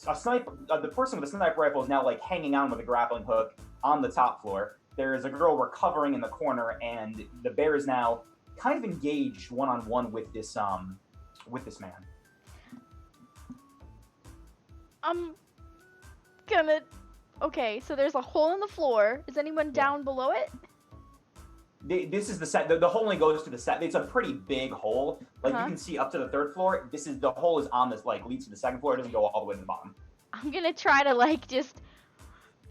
a sniper. The person with the sniper rifle is now hanging on with a grappling hook on the top floor. There is a girl recovering in the corner, and the bear is now kind of engaged one-on-one with this man. I'm gonna. Okay, so there's a hole in the floor. Is anyone down below it? This is the set. The hole only goes to the set. It's a pretty big hole. You can see up to the third floor. The hole is on this leads to the second floor. It doesn't go all the way to the bottom. I'm gonna try to just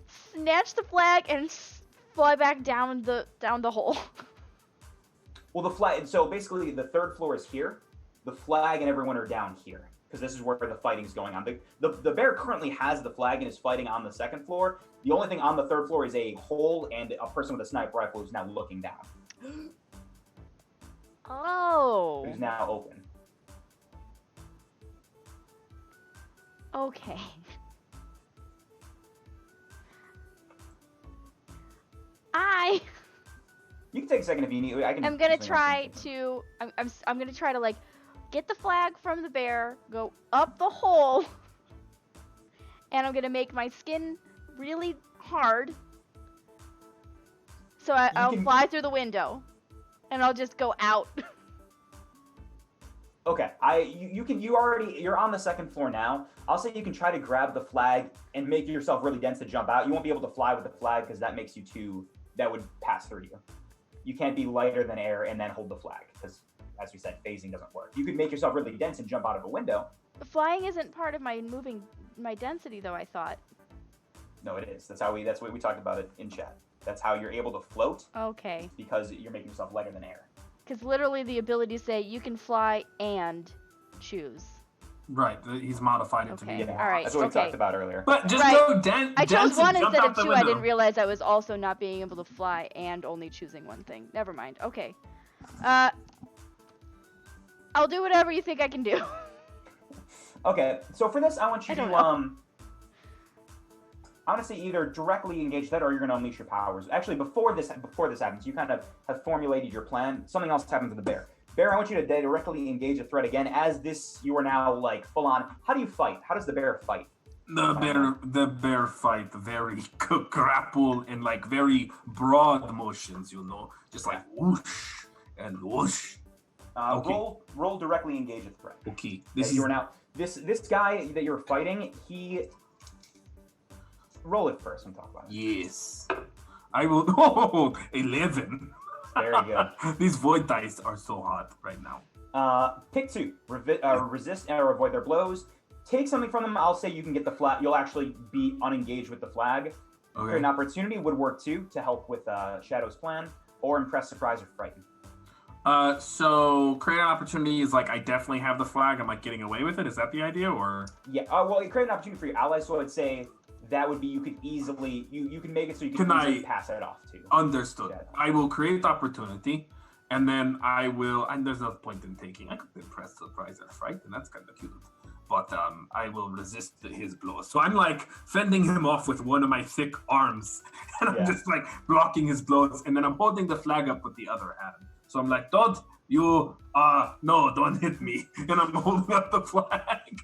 snatch the flag and fly back down the hole. Well, the flag. So basically, the third floor is here. The flag and everyone are down here because this is where the fighting's going on. The bear currently has the flag and is fighting on the second floor. The only thing on the third floor is a hole and a person with a sniper rifle who's now looking down. Oh. Who's now open. Okay. You can take a second if you need. I'm gonna try to. I'm gonna try to get the flag from the bear, go up the hole, and I'm gonna make my skin really hard. So I'll fly through the window, and I'll just go out. Okay, you're on the second floor now. I'll say you can try to grab the flag and make yourself really dense to jump out. You won't be able to fly with the flag because that would pass through you. You can't be lighter than air and then hold the flag because, as we said, phasing doesn't work. You could make yourself really dense and jump out of a window. Flying isn't part of my density though, I thought. No, it is. That's what we talked about it in chat. That's how you're able to float. Okay. Because you're making yourself lighter than air. Because literally the ability to say you can fly and choose. Right, he's modified it to be. Okay, all right. That's what we talked about earlier. But just go dense. I chose one and jump instead out of the two. I didn't window. realize I was also not being able to fly and only choosing one thing. Never mind. Okay. I'll do whatever you think I can do. Okay, so for this, I want you I to don't know. I want to say either directly engage that or you're going to unleash your powers. Actually, before this happens, you kind of have formulated your plan. Something else happens to the bear. Bear, I want you to directly engage a threat again. As this, you are now full on. How do you fight? How does the bear fight? The bear fight very grapple and very broad motions, just whoosh and whoosh. Okay. Roll directly engage a threat. Okay. This guy that you're fighting, he. Roll it first and talk about it. Yes. I will. Oh, 11. Very good. These void dice are so hot right now. Pick two. Resist or avoid their blows. Take something from them. I'll say you can get the flag. You'll actually be unengaged with the flag. Okay. An opportunity would work too to help with Shadow's plan, or impress, surprise, or frighten. So create an opportunity is like I definitely have the flag. I'm like getting away with it. Is that the idea, or? Yeah. Well, you create an opportunity for your allies, so I'd say that would be you could easily you can make it so you can easily pass it off to. Understood. Yeah. I will create the opportunity, and then I will. And there's no point in taking. I could impress, surprise, and fright, and that's kind of cute. But I will resist his blows. So I'm like fending him off with one of my thick arms, and I'm just like blocking his blows, and then I'm holding the flag up with the other hand. So I'm like, don't you, no, don't hit me. And I'm holding up the flag.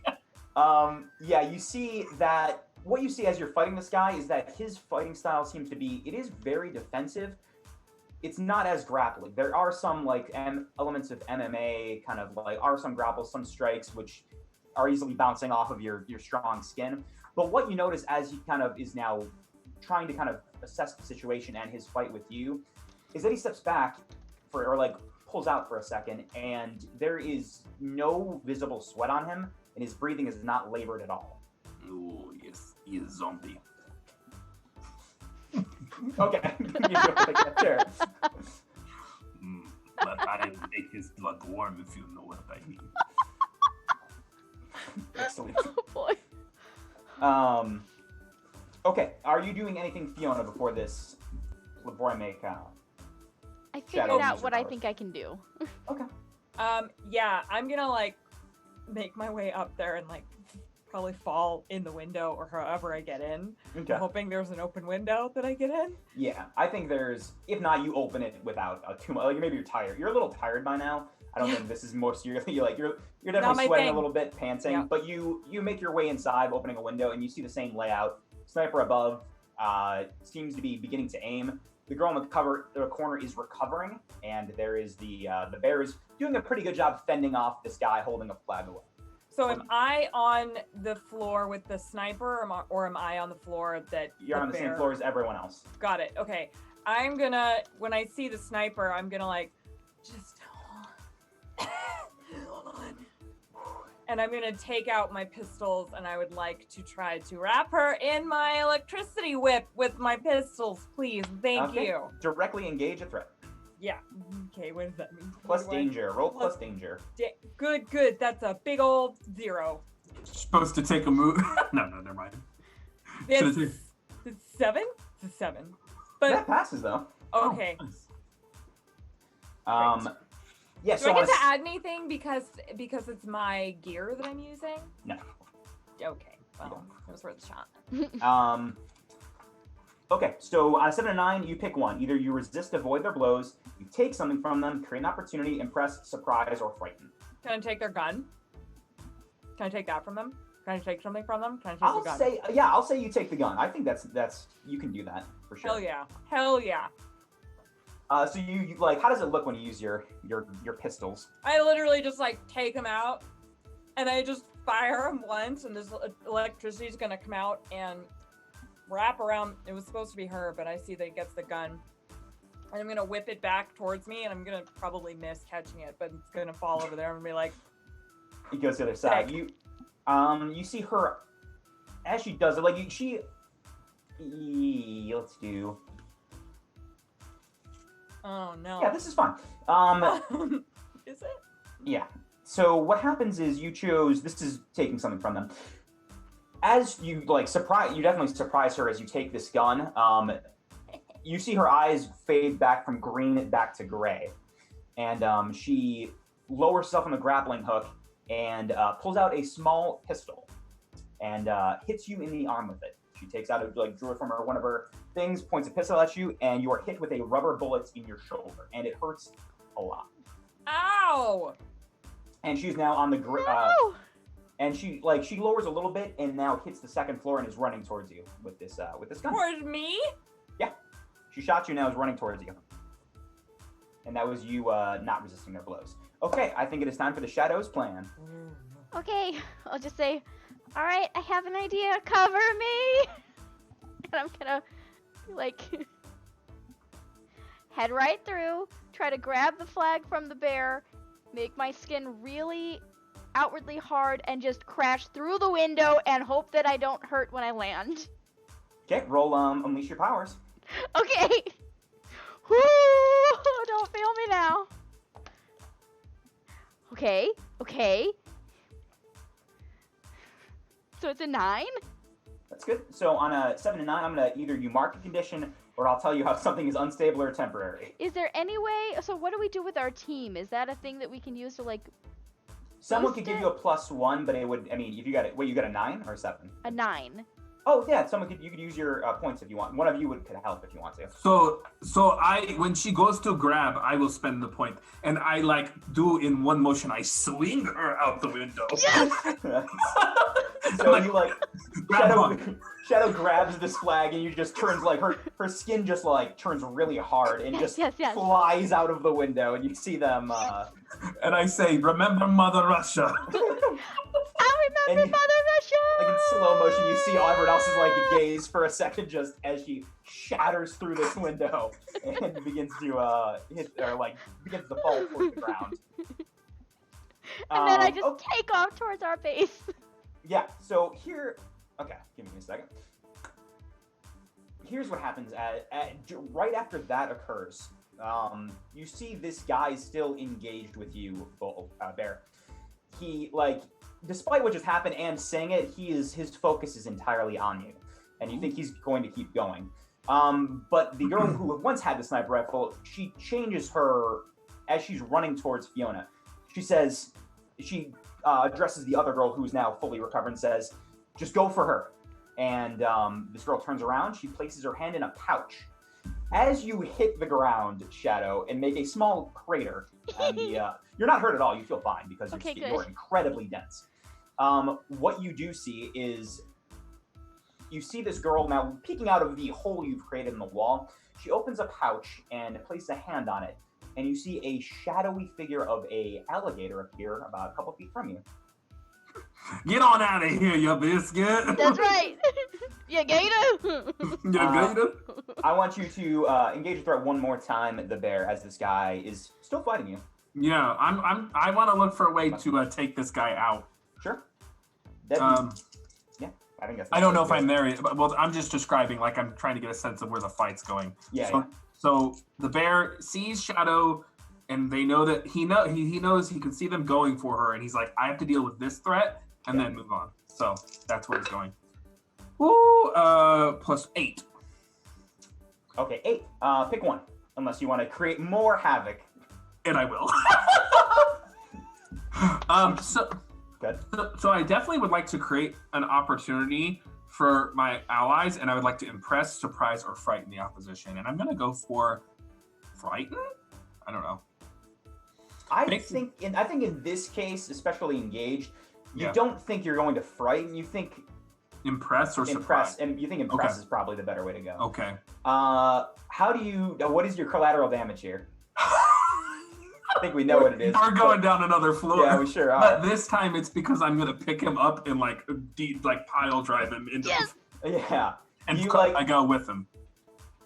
Yeah, you see that, what you see as you're fighting this guy is that his fighting style seems to be, it is very defensive. It's not as grappling. There are some like elements of MMA, kind of like, are some grapples, some strikes, which are easily bouncing off of your strong skin. But what you notice as he kind of is now trying to kind of assess the situation and his fight with you, is that he steps back or like pulls out for a second, and there is no visible sweat on him, and his breathing is not labored at all. Oh, yes, he is zombie. Okay, sure. But I make his blood warm, if you know what I mean. Excellent. Oh boy. Okay, are you doing anything, Fiona, before I make I figured out what I think I can do. Okay. Yeah, I'm gonna like make my way up there and like probably fall in the window or however I get in. Okay. I'm hoping there's an open window that I get in. Yeah, I think there's, if not, you open it without too much, like maybe you're tired. You're a little tired by now. I don't think this is more seriously, like you're definitely sweating a little bit, panting, but you make your way inside, opening a window, and you see the same layout. Sniper above seems to be beginning to aim. The girl in the corner is recovering, and there is the bear is doing a pretty good job fending off this guy holding a flag away. So am I on the floor with the sniper, or am I on the floor that you're on the same floor as everyone else? Got it. Okay. I'm gonna, when I see the sniper, I'm gonna like, just hold on. And I'm gonna take out my pistols, and I would like to try to wrap her in my electricity whip with my pistols, please. Thank you. Directly engage a threat. Yeah. Okay, what does that mean? Plus danger. Roll plus danger. Good. That's a big old 0. Supposed to take a move. No, never mind. It's 7? It's a 7. But that passes though. Okay. Oh, nice. Yeah, Do I get to add anything because it's my gear that I'm using? No. Okay. Well, it was worth a shot. Okay, so on a 7 and 9, you pick one. Either you resist, avoid their blows, you take something from them, create an opportunity, impress, surprise, or frighten. Can I take their gun? Can I take that from them? Can I take something from them? Can I take the gun? I'll say you take the gun. I think that's you can do that for sure. Hell yeah. So you like, how does it look when you use your pistols? I literally just like take them out, and I just fire them once, and this electricity is gonna come out and wrap around. It was supposed to be her, but I see that he gets the gun, and I'm gonna whip it back towards me, and I'm gonna probably miss catching it, but it's gonna fall over there and be like. It goes to the other side. You see her as she does it. Like let's do. Oh no. Yeah, this is fun. Is it? Yeah. So what happens is you chose. This is taking something from them. As you you definitely surprise her as you take this gun. You see her eyes fade back from green back to gray, and she lowers herself on the grappling hook and pulls out a small pistol and hits you in the arm with it. She takes out drew it from one of her things, points a pistol at you, and you are hit with a rubber bullet in your shoulder, and it hurts a lot. Ow! And she's now on the and she lowers a little bit and now hits the second floor and is running towards you with this gun. Towards me? Yeah. She shot you, now is running towards you. And that was you not resisting their blows. Okay, I think it is time for the Shadows plan. Okay, I'll just say, all right, I have an idea. Cover me. And I'm gonna head right through, try to grab the flag from the bear, make my skin really outwardly hard, and just crash through the window and hope that I don't hurt when I land. Okay, roll unleash your powers. Okay. Whoo! Don't fail me now. Okay. So it's a 9? That's good. So on a 7 to 9, I'm gonna either you mark a condition or I'll tell you how something is unstable or temporary. Is there any way? So what do we do with our team? Is that a thing that we can use to like Someone boost could give it? you a +1, but it would. I mean, if you got it, wait, you got a 9 or a 7? A 9? Oh yeah, you could use your points if you want. One of you could help if you want to. So when she goes to grab, I will spend the point, and I like do in one motion. I swing her out the window. So you like Grab one. Shadow grabs this flag and you just turns like her skin just like turns really hard and just Yes. flies out of the window and you see them. And I say, "Remember Mother Russia." I remember And- Mother Russia. Like in slow motion, you see everyone else's like gaze for a second just as she shatters through this window and begins to hit or like begins to fall towards the ground. And then I just okay. take off towards our base. Yeah, so here, okay, give me a second. Here's what happens right after that occurs. You see this guy still engaged with you, Bear. He, like, despite what just happened and saying it, his focus is entirely on you. And you think he's going to keep going. But the girl who once had the sniper rifle, she changes her, as she's running towards Fiona. She says, she addresses the other girl who's now fully recovered and says, just go for her. And this girl turns around. She places her hand in a pouch. As you hit the ground, Shadow, and make a small crater, and you're not hurt at all. You feel fine because Okay, you're good. incredibly dense. What you do see is you see this girl now peeking out of the hole you've created in the wall. She opens a pouch and places a hand on it. And you see a shadowy figure of a alligator appear about a couple feet from you. Get on out of here, you biscuit. That's right. Yeah, Gator. You gator. I want you to engage your threat one more time, the bear, as this guy is still fighting you. Yeah, I want to look for a way to take this guy out. Sure. Yeah, I think that's. I don't know if I'm there yet, but well, I'm just describing like I'm trying to get a sense of where the fight's going. Yeah. So the bear sees Shadow, and they know that he knows he can see them going for her, and he's like, I have to deal with this threat and then move on. So that's where it's going. Ooh, +8. Okay, 8. Pick one, unless you want to create more havoc. And I will. So Good. So I definitely would like to create an opportunity for my allies, and I would like to impress, surprise, or frighten the opposition. And I'm gonna go for frighten. I don't know. I think in this case, especially engaged, you Yeah. don't think you're going to frighten. You think Impress or surprise. and you think impress Okay. is probably the better way to go. Okay. What is your collateral damage here? I think we know what it is. We're going down another floor. Yeah, we sure are. But this time it's because I'm gonna pick him up and like pile drive him into. Yes. Yeah. And You, I go with him.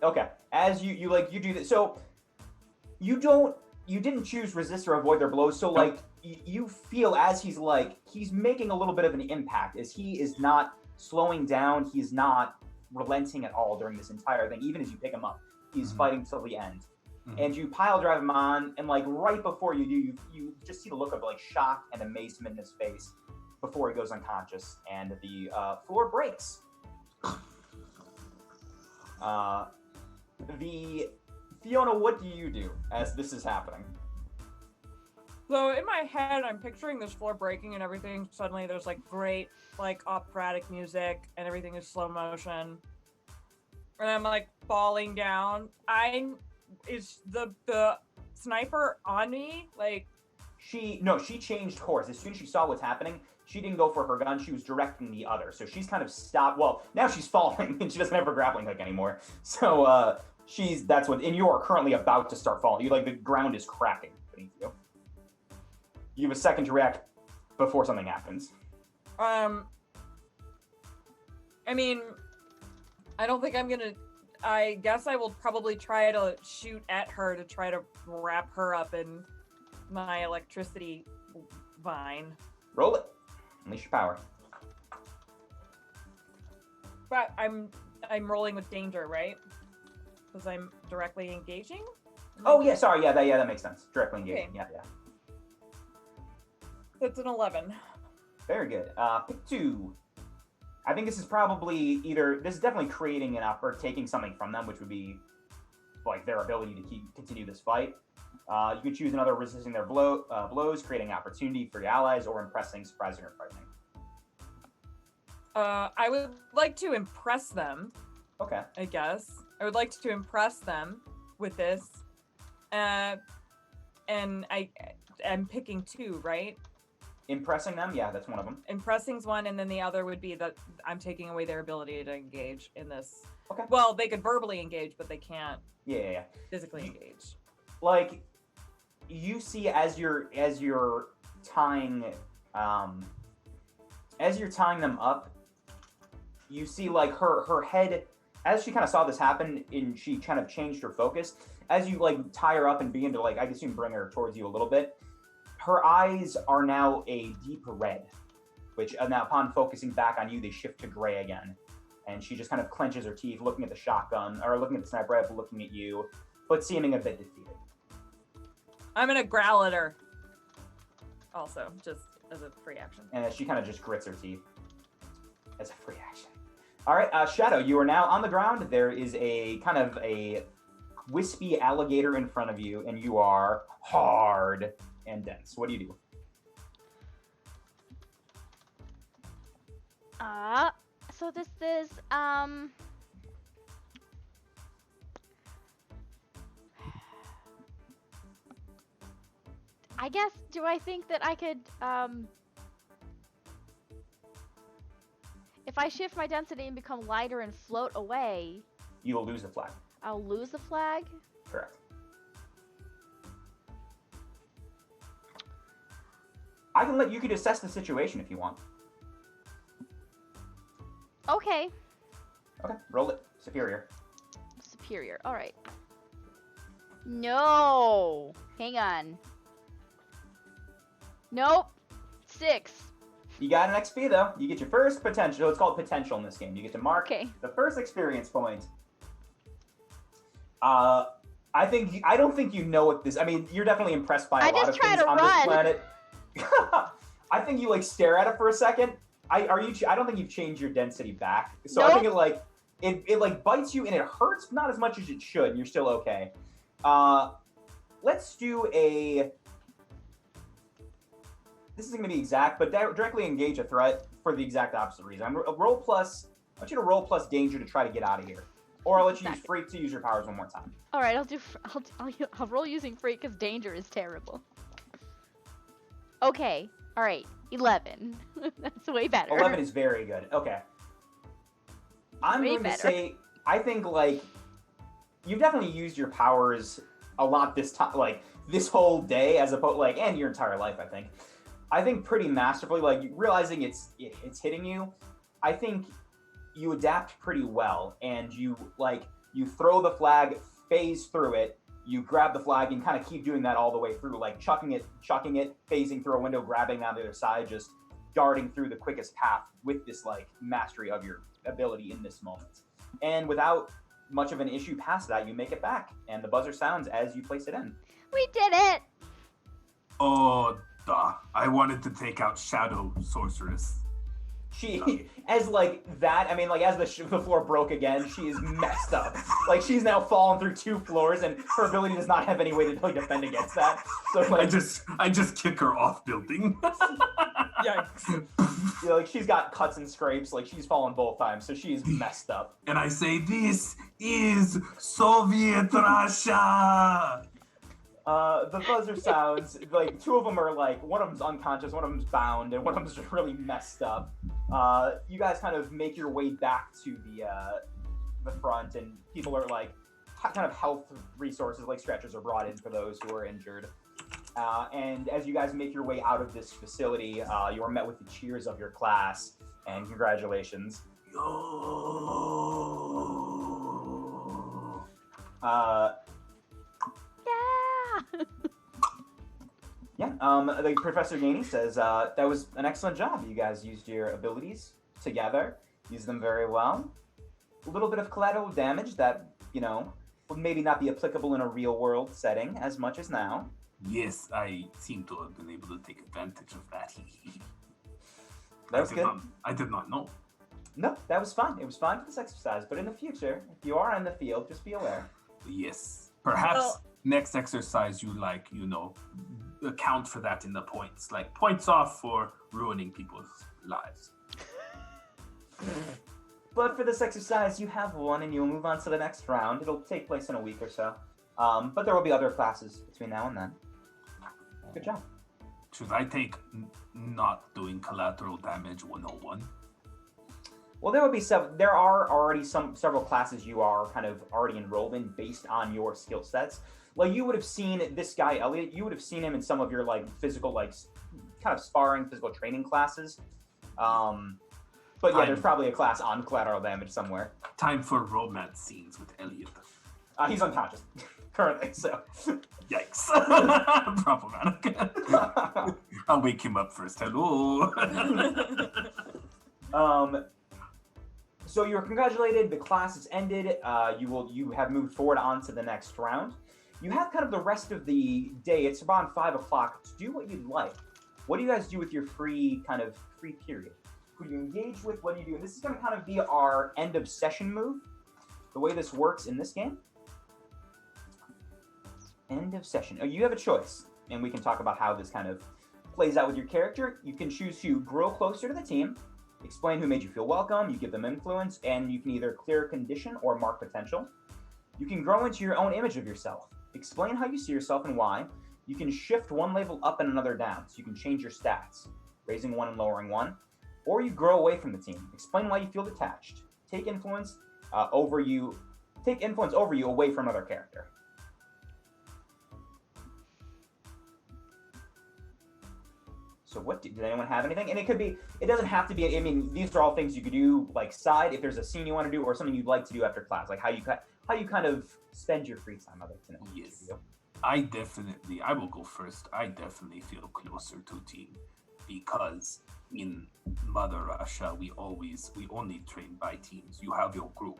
Okay. As you do this, so you didn't choose resist or avoid their blows. So like you feel as he's making a little bit of an impact, as he is not slowing down. He's not relenting at all during this entire thing. Even as you pick him up, he's fighting till the end. And you pile drive him on, and like right before you do, you just see the look of like shock and amazement in his face before he goes unconscious, and the floor breaks. Fiona, what do you do as this is happening? So in my head, I'm picturing this floor breaking and everything. Suddenly, there's like great, like operatic music, and everything is slow motion. And I'm like falling down. Is the sniper on me? Like, She changed course as soon as she saw what's happening. She didn't go for her gun. She was directing the other. So she's kind of stopped. Well, now she's falling and she doesn't have her grappling hook anymore. So and you are currently about to start falling. The ground is cracking beneath you. You have a second to react before something happens. I mean, I don't think I'm gonna. I guess I will probably try to shoot at her to try to wrap her up in my electricity vine. Roll it. Unleash your power. But I'm rolling with danger, right? Because I'm directly engaging. Oh yeah, sorry, that makes sense. Directly engaging. Okay. Yeah. That's an 11. Very good. Pick 2. I think this is probably this is definitely creating or taking something from them, which would be like their ability to continue this fight. You can choose another resisting their blows, creating opportunity for your allies, or impressing, surprising, or frightening. I would like to impress them. Okay. I guess I would like to impress them with this, and I'm picking 2, right? Impressing them, yeah, that's one of them. Impressing's one, and then the other would be that I'm taking away their ability to engage in this. Okay. Well, they could verbally engage, but they can't Yeah. physically engage. Like, you see as you're tying them up, you see like her head, as she kind of saw this happen, and she kind of changed her focus. As you like tie her up and begin to like, I guess you bring her towards you a little bit, her eyes are now a deep red, which now upon focusing back on you, they shift to gray again. And she just kind of clenches her teeth, looking at the shotgun, or looking at the sniper rifle, looking at you, but seeming a bit defeated. I'm gonna growl at her. Also, just as a free action. And she kind of just grits her teeth as a free action. All right, Shadow, you are now on the ground. There is a kind of a wispy alligator in front of you, and you are hard and dense. What do you do? So this is I guess, do I think that I could if I shift my density and become lighter and float away, You will lose the flag. I'll lose the flag? Correct. You could assess the situation if you want. Okay. Okay, roll it. Superior. Superior. All right. No. Hang on. Nope. 6. You got an XP though. You get your first potential. It's called potential in this game. You get to mark Okay. the first experience point. I don't think you know what this. I mean, you're definitely impressed by a lot of things on this planet. I think you like stare at it for a second. I don't think you've changed your density back. So Nope. I think it like bites you and it hurts, not as much as it should. You're still okay. Let's do a. This isn't going to be exact, but directly engage a threat for the exact opposite reason. I want you to roll plus danger to try to get out of here, or I'll let you use freak to use your powers one more time. All right, I'll roll using freak because danger is terrible. Okay. All right. 11. That's way better. 11 is very good. Okay. I'm Way going better. to say, I think like you've definitely used your powers a lot this time, like this whole day, as opposed and your entire life. I think pretty masterfully, like realizing it's hitting you. I think you adapt pretty well, and you throw the flag, phase through it. You grab the flag and kind of keep doing that all the way through, like chucking it, phasing through a window, grabbing down the other side, just darting through the quickest path with this like mastery of your ability in this moment. And without much of an issue past that, you make it back, and the buzzer sounds as you place it in. We did it. Oh, duh. I wanted to take out Shadow Sorceress. She, as like that, I mean, like as the floor broke again, she is messed up. Like she's now fallen through 2 floors, and her ability does not have any way to like defend against that. So like, I just kick her off building. Yeah. like she's got cuts and scrapes. Like she's fallen both times, so she's messed up. And I say, this is Soviet Russia. The buzzer sounds like 2 of them are like, one of them's unconscious, one of them's bound, and one of them's just really messed up. You guys kind of make your way back to the front, and people are like, kind of health resources like stretchers are brought in for those who are injured. And as you guys make your way out of this facility, you are met with the cheers of your class, and congratulations. The Professor Ganey says, that was an excellent job. You guys used your abilities together, used them very well. A little bit of collateral damage that, would maybe not be applicable in a real world setting as much as now. Yes, I seem to have been able to take advantage of that. That was good. I did not know. No, that was fun. It was fun for this exercise. But in the future, if you are in the field, just be aware. Yes. Perhaps Well- next exercise you account for that in the points. Like points off for ruining people's lives. But for this exercise, you have one, and you'll move on to the next round. It'll take place in a week or so. But there will be other classes between now and then. Good job. Should I take not doing collateral damage 101? Well, there are already several classes you are kind of already enrolled in based on your skill sets. Like you would have seen this guy Elliot. You would have seen him in some of your like physical, like kind of sparring, physical training classes. But yeah, there's probably a class on collateral damage somewhere. Time for romance scenes with Elliot. He's unconscious currently, so. Yikes. Problematic. I'll wake him up first. Hello. So you're congratulated. The class has ended. You have moved forward on to the next round. You have kind of the rest of the day. It's around 5 o'clock to do what you'd like. What do you guys do with your free period? Who do you engage with? What do you do? And this is going to kind of be our end of session move. The way this works in this game. End of session. Oh, you have a choice, and we can talk about how this kind of plays out with your character. You can choose to grow closer to the team, explain who made you feel welcome, you give them influence, and you can either clear a condition or mark potential. You can grow into your own image of yourself, explain how you see yourself and why. You can shift one level up and another down, so you can change your stats, raising one and lowering one. Or you grow away from the team, explain why you feel detached, take influence over you away from another character. So did anyone have anything? And it doesn't have to be, I mean, these are all things you could do, like side, if there's a scene you want to do or something you'd like to do after class, like how you kind of spend your free time. I'd like to know. Yes. I will go first. I definitely feel closer to team because in Mother Russia, we only train by teams. You have your group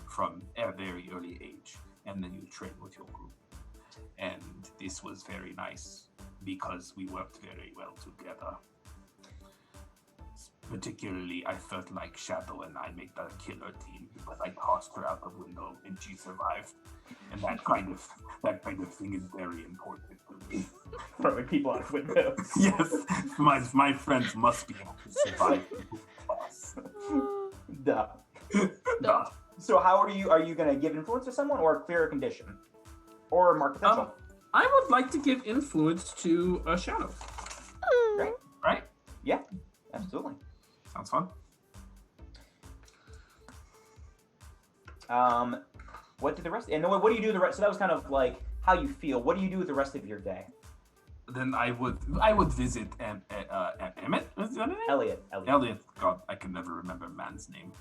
from a very early age, and then you train with your group. And this was very nice because we worked very well together. Particularly, I felt like Shadow and I made a killer team because I tossed her out the window and she survived. And that kind of thing is very important to me. Throwing people out of windows. Yes, my friends must be able to survive. Duh. Duh. So how are you going to give influence to someone or clear a condition? Or mark potential? I would like to give influence to a Shadow. Great. Right? Yeah, absolutely. Sounds fun. What do you do the rest? So that was kind of like how you feel. What do you do with the rest of your day? Then I would visit Emmett. What's the other name? Elliot. God, I can never remember man's name.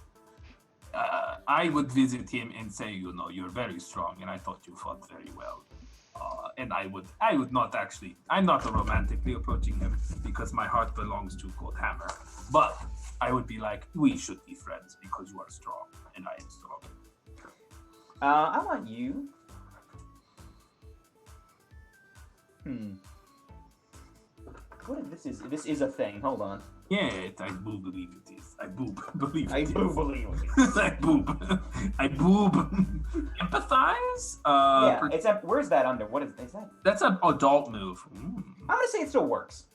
I would visit him and say, you're very strong, and I thought you fought very well. And I would not actually. I'm not romantically approaching him because my heart belongs to Cold Hammer. But I would be like, we should be friends because you are strong and I am strong. I want you. What if this is a thing? Hold on. Yeah, I boob believe it is. I boob believe I it do is. believe it. I boob. I boob. Empathize? Where's that under? What is that? That's an adult move. I'm gonna say it still works.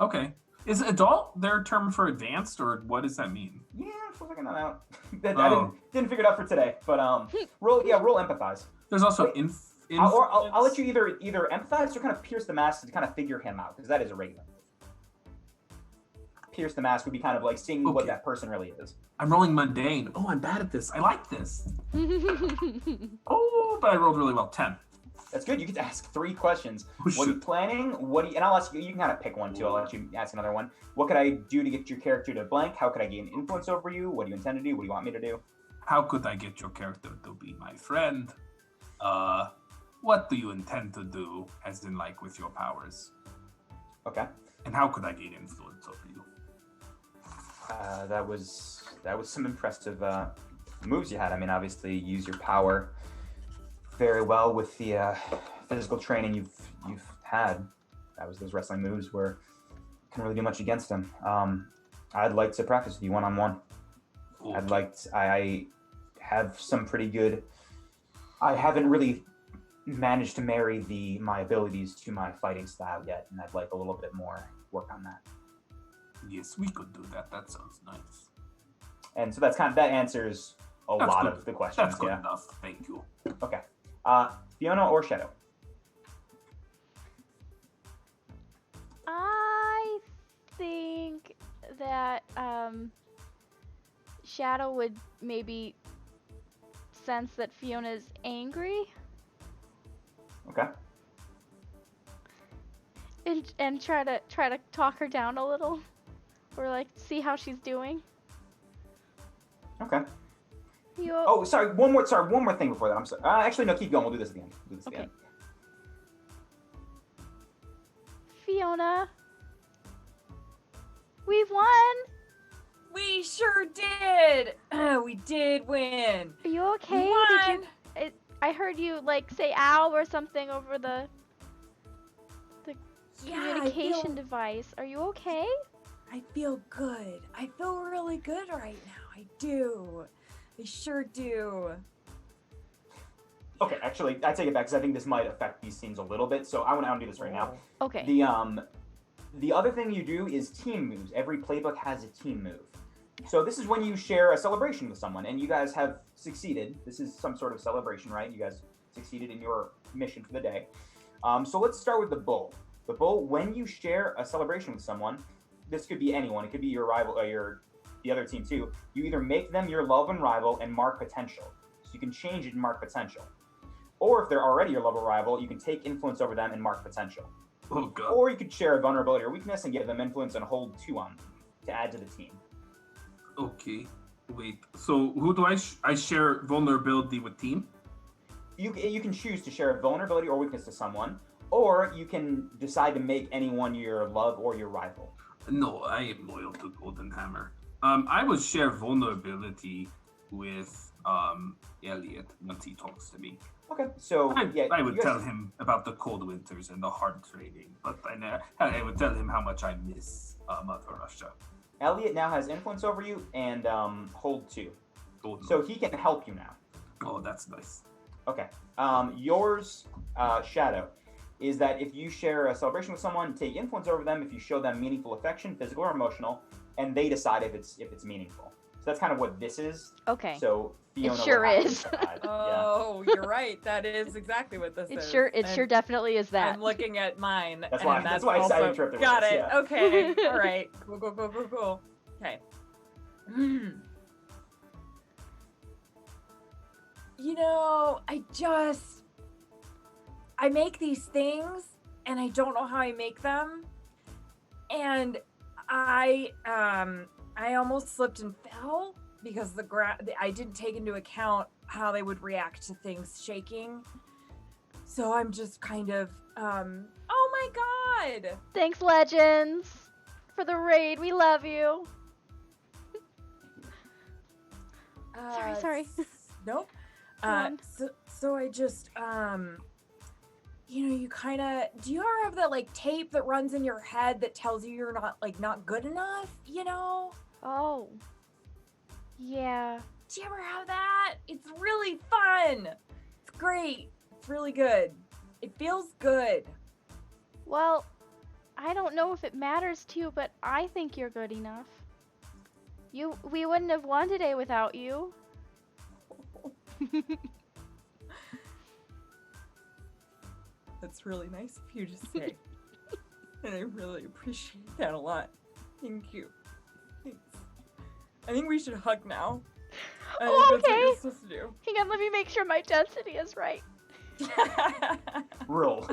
Okay. Is adult their term for advanced, or what does that mean? Yeah, I'm still figuring that out. I didn't figure it out for today, but roll empathize. There's also Wait, I'll let you either empathize or kind of pierce the mask to kind of figure him out, because that is a regular. Pierce the mask would be kind of like seeing what that person really is. I'm rolling mundane. Oh, I'm bad at this. I like this. Oh, but I rolled really well. 10. That's good. You get to ask 3 questions. Oh, what are you shit. planning? And I'll ask you. You can kind of pick one too. I'll let you ask another one. What could I do to get your character to blank? How could I gain influence over you? What do you intend to do? What do you want me to do? How could I get your character to be my friend? What do you intend to do, as in like with your powers? Okay. And how could I gain influence over you? That was some impressive moves you had. I mean, obviously, you use your power very well with the physical training you've had. Those wrestling moves were couldn't really do much against him. I'd like to practice with you one-on-one. Okay. I have some pretty good. I haven't really managed to marry my abilities to my fighting style yet, and I'd like a little bit more work on that. Yes, we could do that. That sounds nice. And so that answers a That's lot good. of the questions. That's good Yeah. enough. Thank you. Okay. Fiona or Shadow? I think that Shadow would maybe sense that Fiona's angry Okay. and try to talk her down a little, or like see how she's doing. Okay. You Oh, sorry. One more thing before that. I'm sorry. Actually, no. Keep going. We'll do this at the end. Okay. Fiona, we've won. We sure did. We did win. Are you okay? Won. I heard you like say "ow" or something over the communication device. Are you okay? I feel good. I feel really good right now. I do. I sure do. Okay. Actually, I take it back because I think this might affect these scenes a little bit. So I want to do this right now. Okay. The other thing you do is team moves. Every playbook has a team move. So this is when you share a celebration with someone, and you guys have succeeded. This is some sort of celebration, right? You guys succeeded in your mission for the day. So let's start with the bull. The bull, when you share a celebration with someone, this could be anyone. It could be your rival or the other team too. You either make them your love and rival and mark potential. So you can change it and mark potential. Or if they're already your love or rival, you can take influence over them and mark potential. Oh god. Or you could share a vulnerability or weakness and give them influence and hold 2 on them to add to the team. Okay. Wait. So who do I share vulnerability with team? You can choose to share a vulnerability or weakness to someone, or you can decide to make anyone your love or your rival. No, I am loyal to Golden Hammer. I would share vulnerability with Elliot once he talks to me. Okay, so I would tell him about the cold winters and the hard training, but I would tell him how much I miss Mother Russia. Elliot now has influence over you and hold 2. Oh, no. So he can help you now. Oh, that's nice. Okay. Yours, Shadow, is that if you share a celebration with someone, take influence over them if you show them meaningful affection, physical or emotional, and they decide if it's meaningful. So that's kind of what this is. Okay. So Fiona It sure will have to is. decide. Oh, you're right. That is exactly what this is. It sure definitely is that. I'm looking at mine. That's why I also, decided to interrupt Got this, it. yeah. Okay. All right. Cool. Okay. You know, I make these things and I don't know how I make them. And I almost slipped and fell because I didn't take into account how they would react to things shaking. So I'm just kind of oh my god. Thanks, Legends, for the raid. We love you. Sorry. Nope. on. So I just you kind of, do you ever have that like tape that runs in your head that tells you you're not good enough, Oh. Yeah. Do you ever have that? It's really fun. It's great. It's really good. It feels good. Well, I don't know if it matters to you, but I think you're good enough. We wouldn't have won today without you. That's really nice of you to say. And I really appreciate that a lot. Thank you. Thanks. I think we should hug now. I think that's what Okay. you're supposed to do. Hang on, let me make sure my density is right. Roll.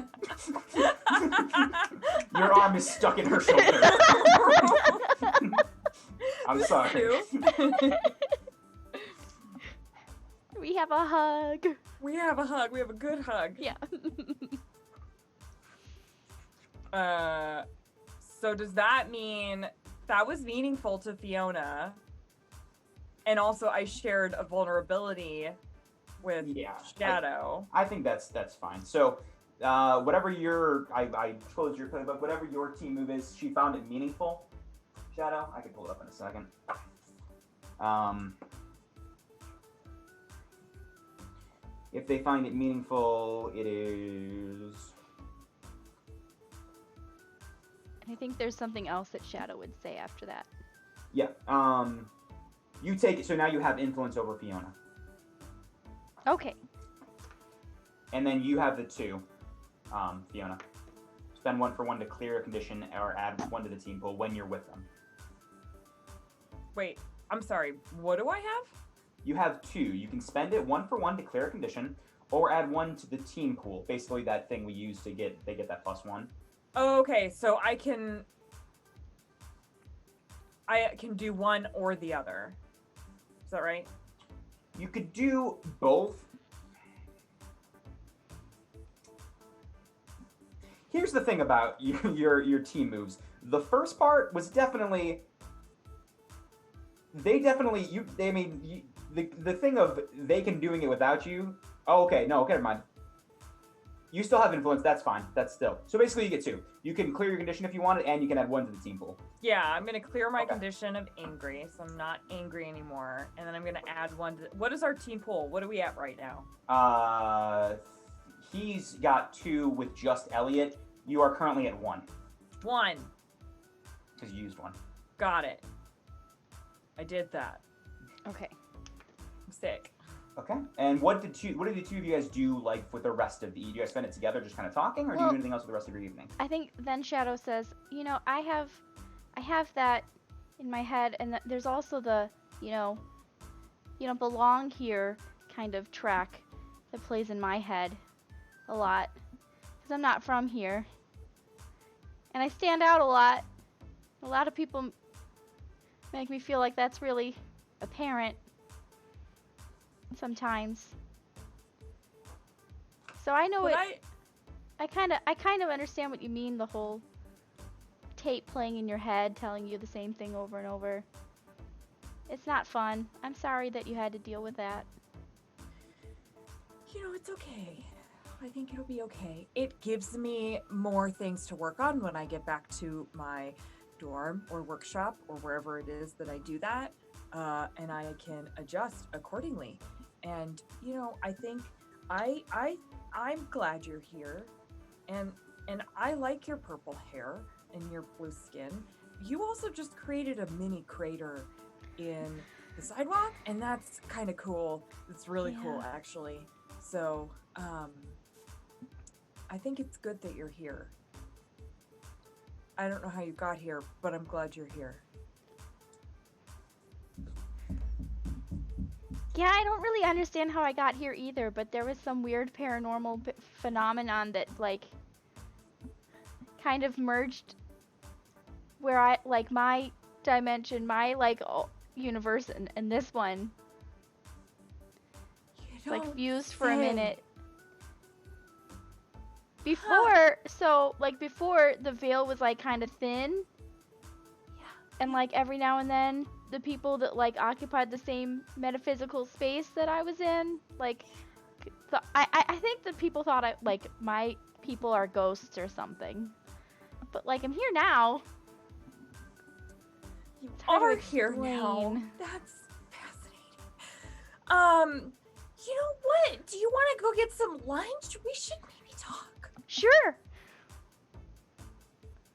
Your arm is stuck in her shoulder. I'm sorry. We have a hug. We have a hug. We have a good hug. Yeah. So does that mean that was meaningful to Fiona? And also I shared a vulnerability with Yeah, Shadow. I think that's fine. So whatever your I closed your playbook. Whatever your team move is, she found it meaningful. Shadow, I can pull it up in a second. If they find it meaningful, it is. I think there's something else that Shadow would say after that. Yeah. You take it. So now you have influence over Fiona, Okay. and then you have the 2, Fiona. Spend 1 for 1 to clear a condition, or add 1 to the team pool when you're with them. Wait, I'm sorry. What do I have? You have 2. You can spend it 1 for 1 to clear a condition, or add 1 to the team pool. Basically, that thing we use to get that +1. Okay, so I can do one or the other. Is that right? You could do both. Here's the thing about your team moves. The first part was definitely. The thing of they can doing it without you. Oh, okay, no, okay, never mind. You still have influence. That's fine. That's still. So basically, you get 2. You can clear your condition if you want it, and you can add 1 to the team pool. Yeah, I'm gonna clear my Okay. condition of angry, so I'm not angry anymore. And then I'm gonna add 1 to. What is our team pool? What are we at right now? He's got 2 with just Elliot. You are currently at 1 1. because you used 1. Got it. I did that. Okay. I'm sick. Okay. And what did the 2 of you guys do like with the rest of the? Do you guys spend it together, just kind of talking, or do you Well- do anything else with the rest of your evening? I think then Shadow says, I have that in my head, and there's also the, belong here kind of track that plays in my head a lot, because I'm not from here, and I stand out a lot. A lot of people make me feel like that's really apparent sometimes. So I know But I kind of understand what you mean, the whole tape playing in your head telling you the same thing over and over. It's not fun. I'm sorry that you had to deal with that. It's okay. I think it'll be okay. It gives me more things to work on when I get back to my dorm or workshop or wherever it is that I do that, and I can adjust accordingly. And I think I'm glad you're here, and I like your purple hair and your blue skin. You also just created a mini crater in the sidewalk, and that's kind of cool. It's really cool, Yeah. actually. So, I think it's good that you're here. I don't know how you got here, but I'm glad you're here. Yeah, I don't really understand how I got here either, but there was some weird paranormal phenomenon that kind of merged where I my dimension, my universe and this one You fused for a say. minute. Before, before the veil was kind of thin. Yeah. And every now and then the people that occupied the same metaphysical space that I was in, I think that people thought my people are ghosts or something. But I'm here now. You It's hard to are here now. explain. That's fascinating. You know what? Do you want to go get some lunch? We should maybe talk. Sure.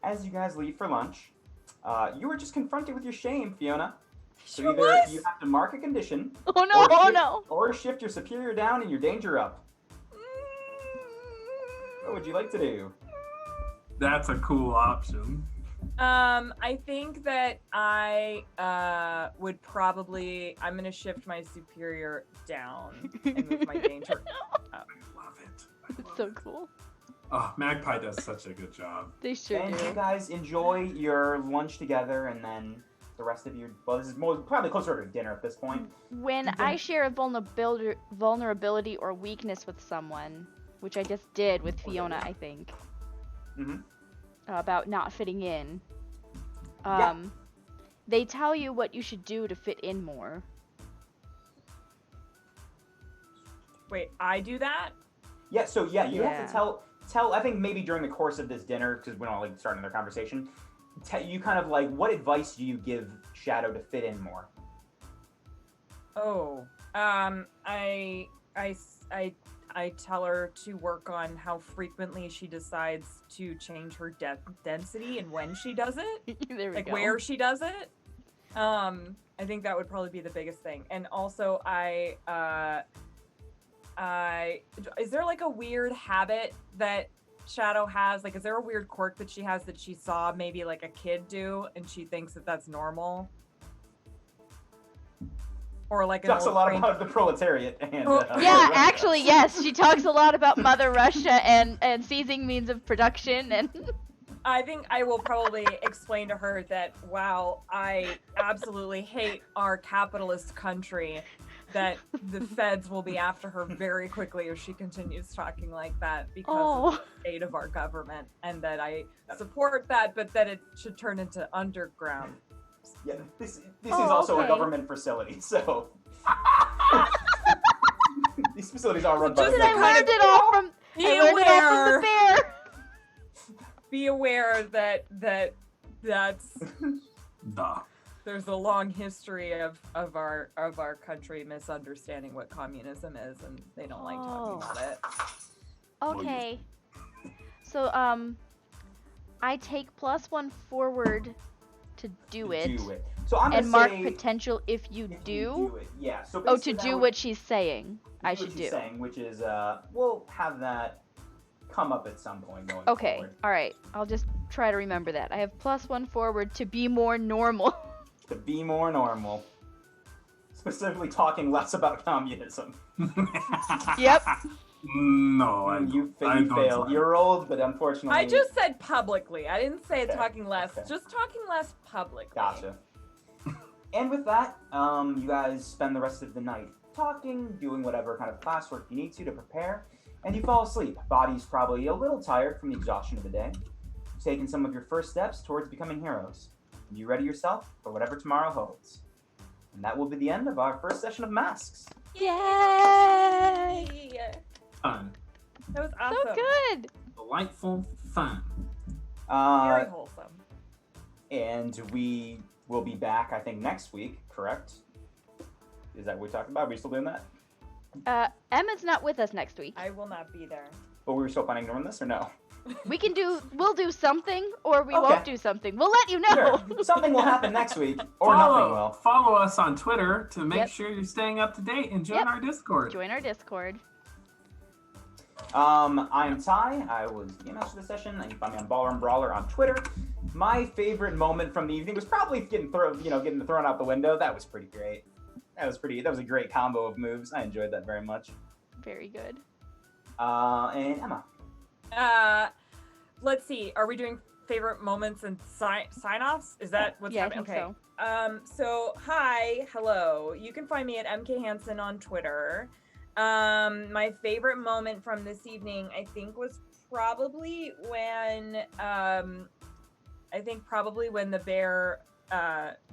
As you guys leave for lunch, you were just confronted with your shame, Fiona. So Sure either was. you have to mark a condition, Oh no, or oh shift, no. or shift your superior down and your danger up. What would you like to do? That's a cool option. I think that I would probably. I'm gonna shift my superior down and move my danger. I love it. It's so cool. Oh, Magpie does such a good job. They sure And you do. guys enjoy your lunch together, and then the rest of your. Well, this is probably closer to dinner at this point. When I share a vulnerability or weakness with someone, which I just did with Fiona, I think, Mm-hmm. about not fitting in, Yeah. they tell you what you should do to fit in more. Wait, I do that? Yeah. So yeah, you have Yeah. to tell. I think maybe during the course of this dinner, because we're not like starting their conversation, you kind of like, what advice do you give Shadow to fit in more? Oh, I tell her to work on how frequently she decides to change her density and when she does it. There we Like go. where she does it. I think that would probably be the biggest thing. And also is there like a weird habit that Shadow has? Like, is there a weird quirk that she has that she saw maybe like a kid do and she thinks that that's normal? Or like an Talks a old lot friend- about the proletariat. And, Yeah, actually, yes. She talks a lot about Mother Russia and seizing means of production and I think I will probably explain to her that, wow, I absolutely hate our capitalist country, that the feds will be after her very quickly if she continues talking like that because of the state of our government, and that I support that, but that it should turn into underground. Yeah, this is also a okay. government facility, so these facilities are run by the Just I government. learned it all from the bear. Be aware that that's Duh. there's a long history of our country misunderstanding what communism is, and they don't like talking about it. Okay. So I take +1 forward to do it. So I'm gonna And mark say potential if you if do. you do it. Yeah. So Oh, basically to that do would- what she's saying. I what should she's do. saying, which is we'll have that come up at some point going Okay. forward. All right. I'll just try to remember that. I have +1 forward to be more normal. To be more normal. Specifically talking less about communism. Yep. No, I You don't failed. plan. You're old, but unfortunately. I just said publicly. I didn't say Okay, talking less. okay. Just talking less publicly. Gotcha. And with that, you guys spend the rest of the night talking, doing whatever kind of classwork you need to prepare, and you fall asleep. Body's probably a little tired from the exhaustion of the day. You've taken some of your first steps towards becoming heroes. And you ready yourself for whatever tomorrow holds. And that will be the end of our first session of Masks. Yay! Fun. That was awesome. So good. Delightful fun. Very wholesome. And we will be back, I think, next week, correct? Is that what we talked about? Are we still doing that? Emma's not with us next week. I will not be there. But we were still planning on doing this, or no? We'll do something, or we Okay. won't do something. We'll let you know. Sure. Something will happen next week, or nothing will. Follow us on Twitter to make Yep. sure you're staying up to date and join Yep. our Discord. Join our Discord. I'm Ty. I was the Game Master of the session, and you can find me on Baller and Brawler on Twitter. My favorite moment from the evening was probably getting thrown out the window. That was pretty great. That was a great combo of moves. I enjoyed that very much. Very good. And Emma. Let's see. Are we doing favorite moments and sign-offs? Is that what's Yeah, I happening? think Okay. so. So hi, hello. You can find me at MK Hansen on Twitter. My favorite moment from this evening, I think, was probably when the bear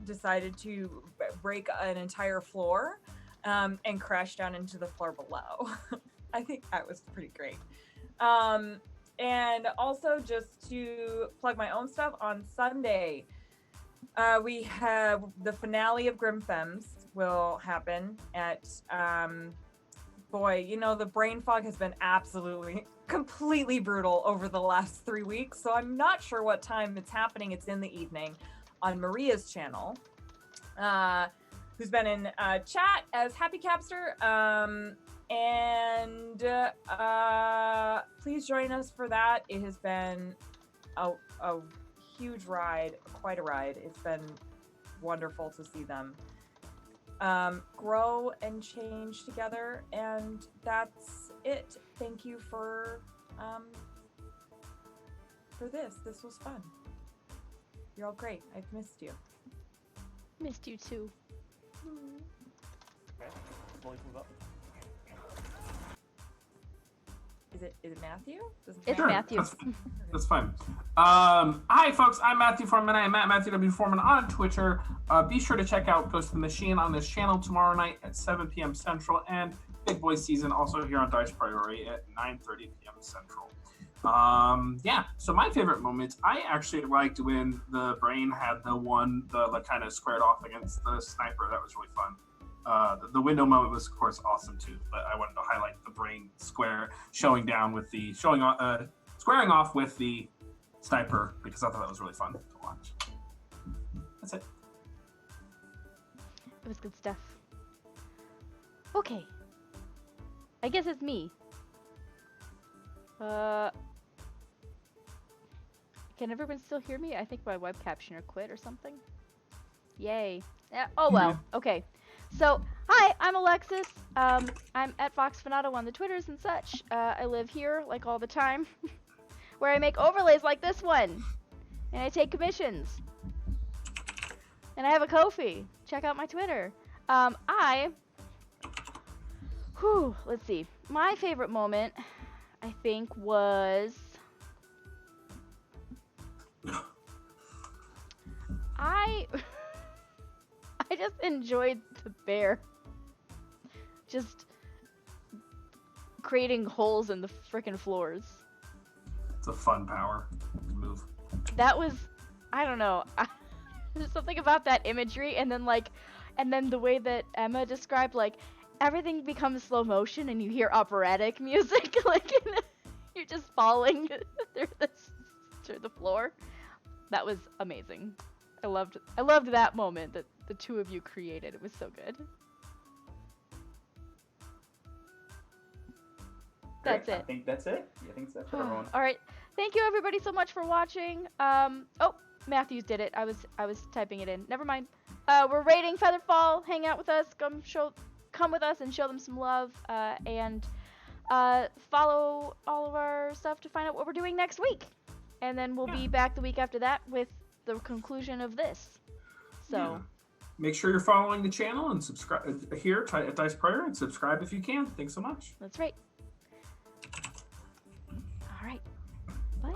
decided to break an entire floor and crash down into the floor below. I think that was pretty great. And also, just to plug my own stuff, on Sunday, we have the finale of Grim Femmes will happen at, the brain fog has been absolutely, completely brutal over the last 3 weeks, so I'm not sure what time it's happening. It's in the evening on Maria's channel, who's been in chat as Happy Capster. And please join us for that. It has been a huge ride, quite a ride. It's been wonderful to see them grow and change together. And that's it. Thank you for this. This was fun. You're all great. I've missed you. Missed you too. Is it Matthew? It's Sure, Matthew. That's fine. Hi, folks. I'm Matthew Foreman. I'm at Matthew W. Foreman on Twitter. Be sure to check out Ghost of the Machine on this channel tomorrow night at 7 p.m. Central, and Big Boy Season also here on Dice Priority at 9:30 p.m. Central. Yeah. So my favorite moments, I actually liked when the brain had the kind of squared off against the sniper. That was really fun. The window moment was, of course, awesome too. But I wanted to highlight the brain squaring off with the sniper because I thought that was really fun to watch. That's it. It was good stuff. Okay. I guess it's me. Can everyone still hear me? I think my web captioner quit or something. Yay. Yeah, oh well. Okay. So, hi, I'm Alexis. I'm at FoxFanato on the Twitters and such. I live here, like all the time, where I make overlays like this one. And I take commissions. And I have a Ko-fi. Check out my Twitter. Let's see. My favorite moment, I think, was... I just enjoyed the bear just creating holes in the frickin' floors. It's a fun power move. That was, I don't know, there's something about that imagery, and then the way that Emma described, like, everything becomes slow motion and you hear operatic music, like, you're just falling through the floor. That was amazing. I loved that moment that the two of you created. It was so good. That's it. I think that's it. I think that's it for everyone. All right. Thank you everybody so much for watching. Oh, Matthews did it. I was typing it in. Never mind. We're rating Featherfall. Hang out with us. Come with us and show them some love. And follow all of our stuff to find out what we're doing next week. And then we'll be back the week after that with the conclusion of this. So make sure you're following the channel and subscribe here at Dice Prayer and subscribe if you can. Thanks so much. That's right. All right. Bye.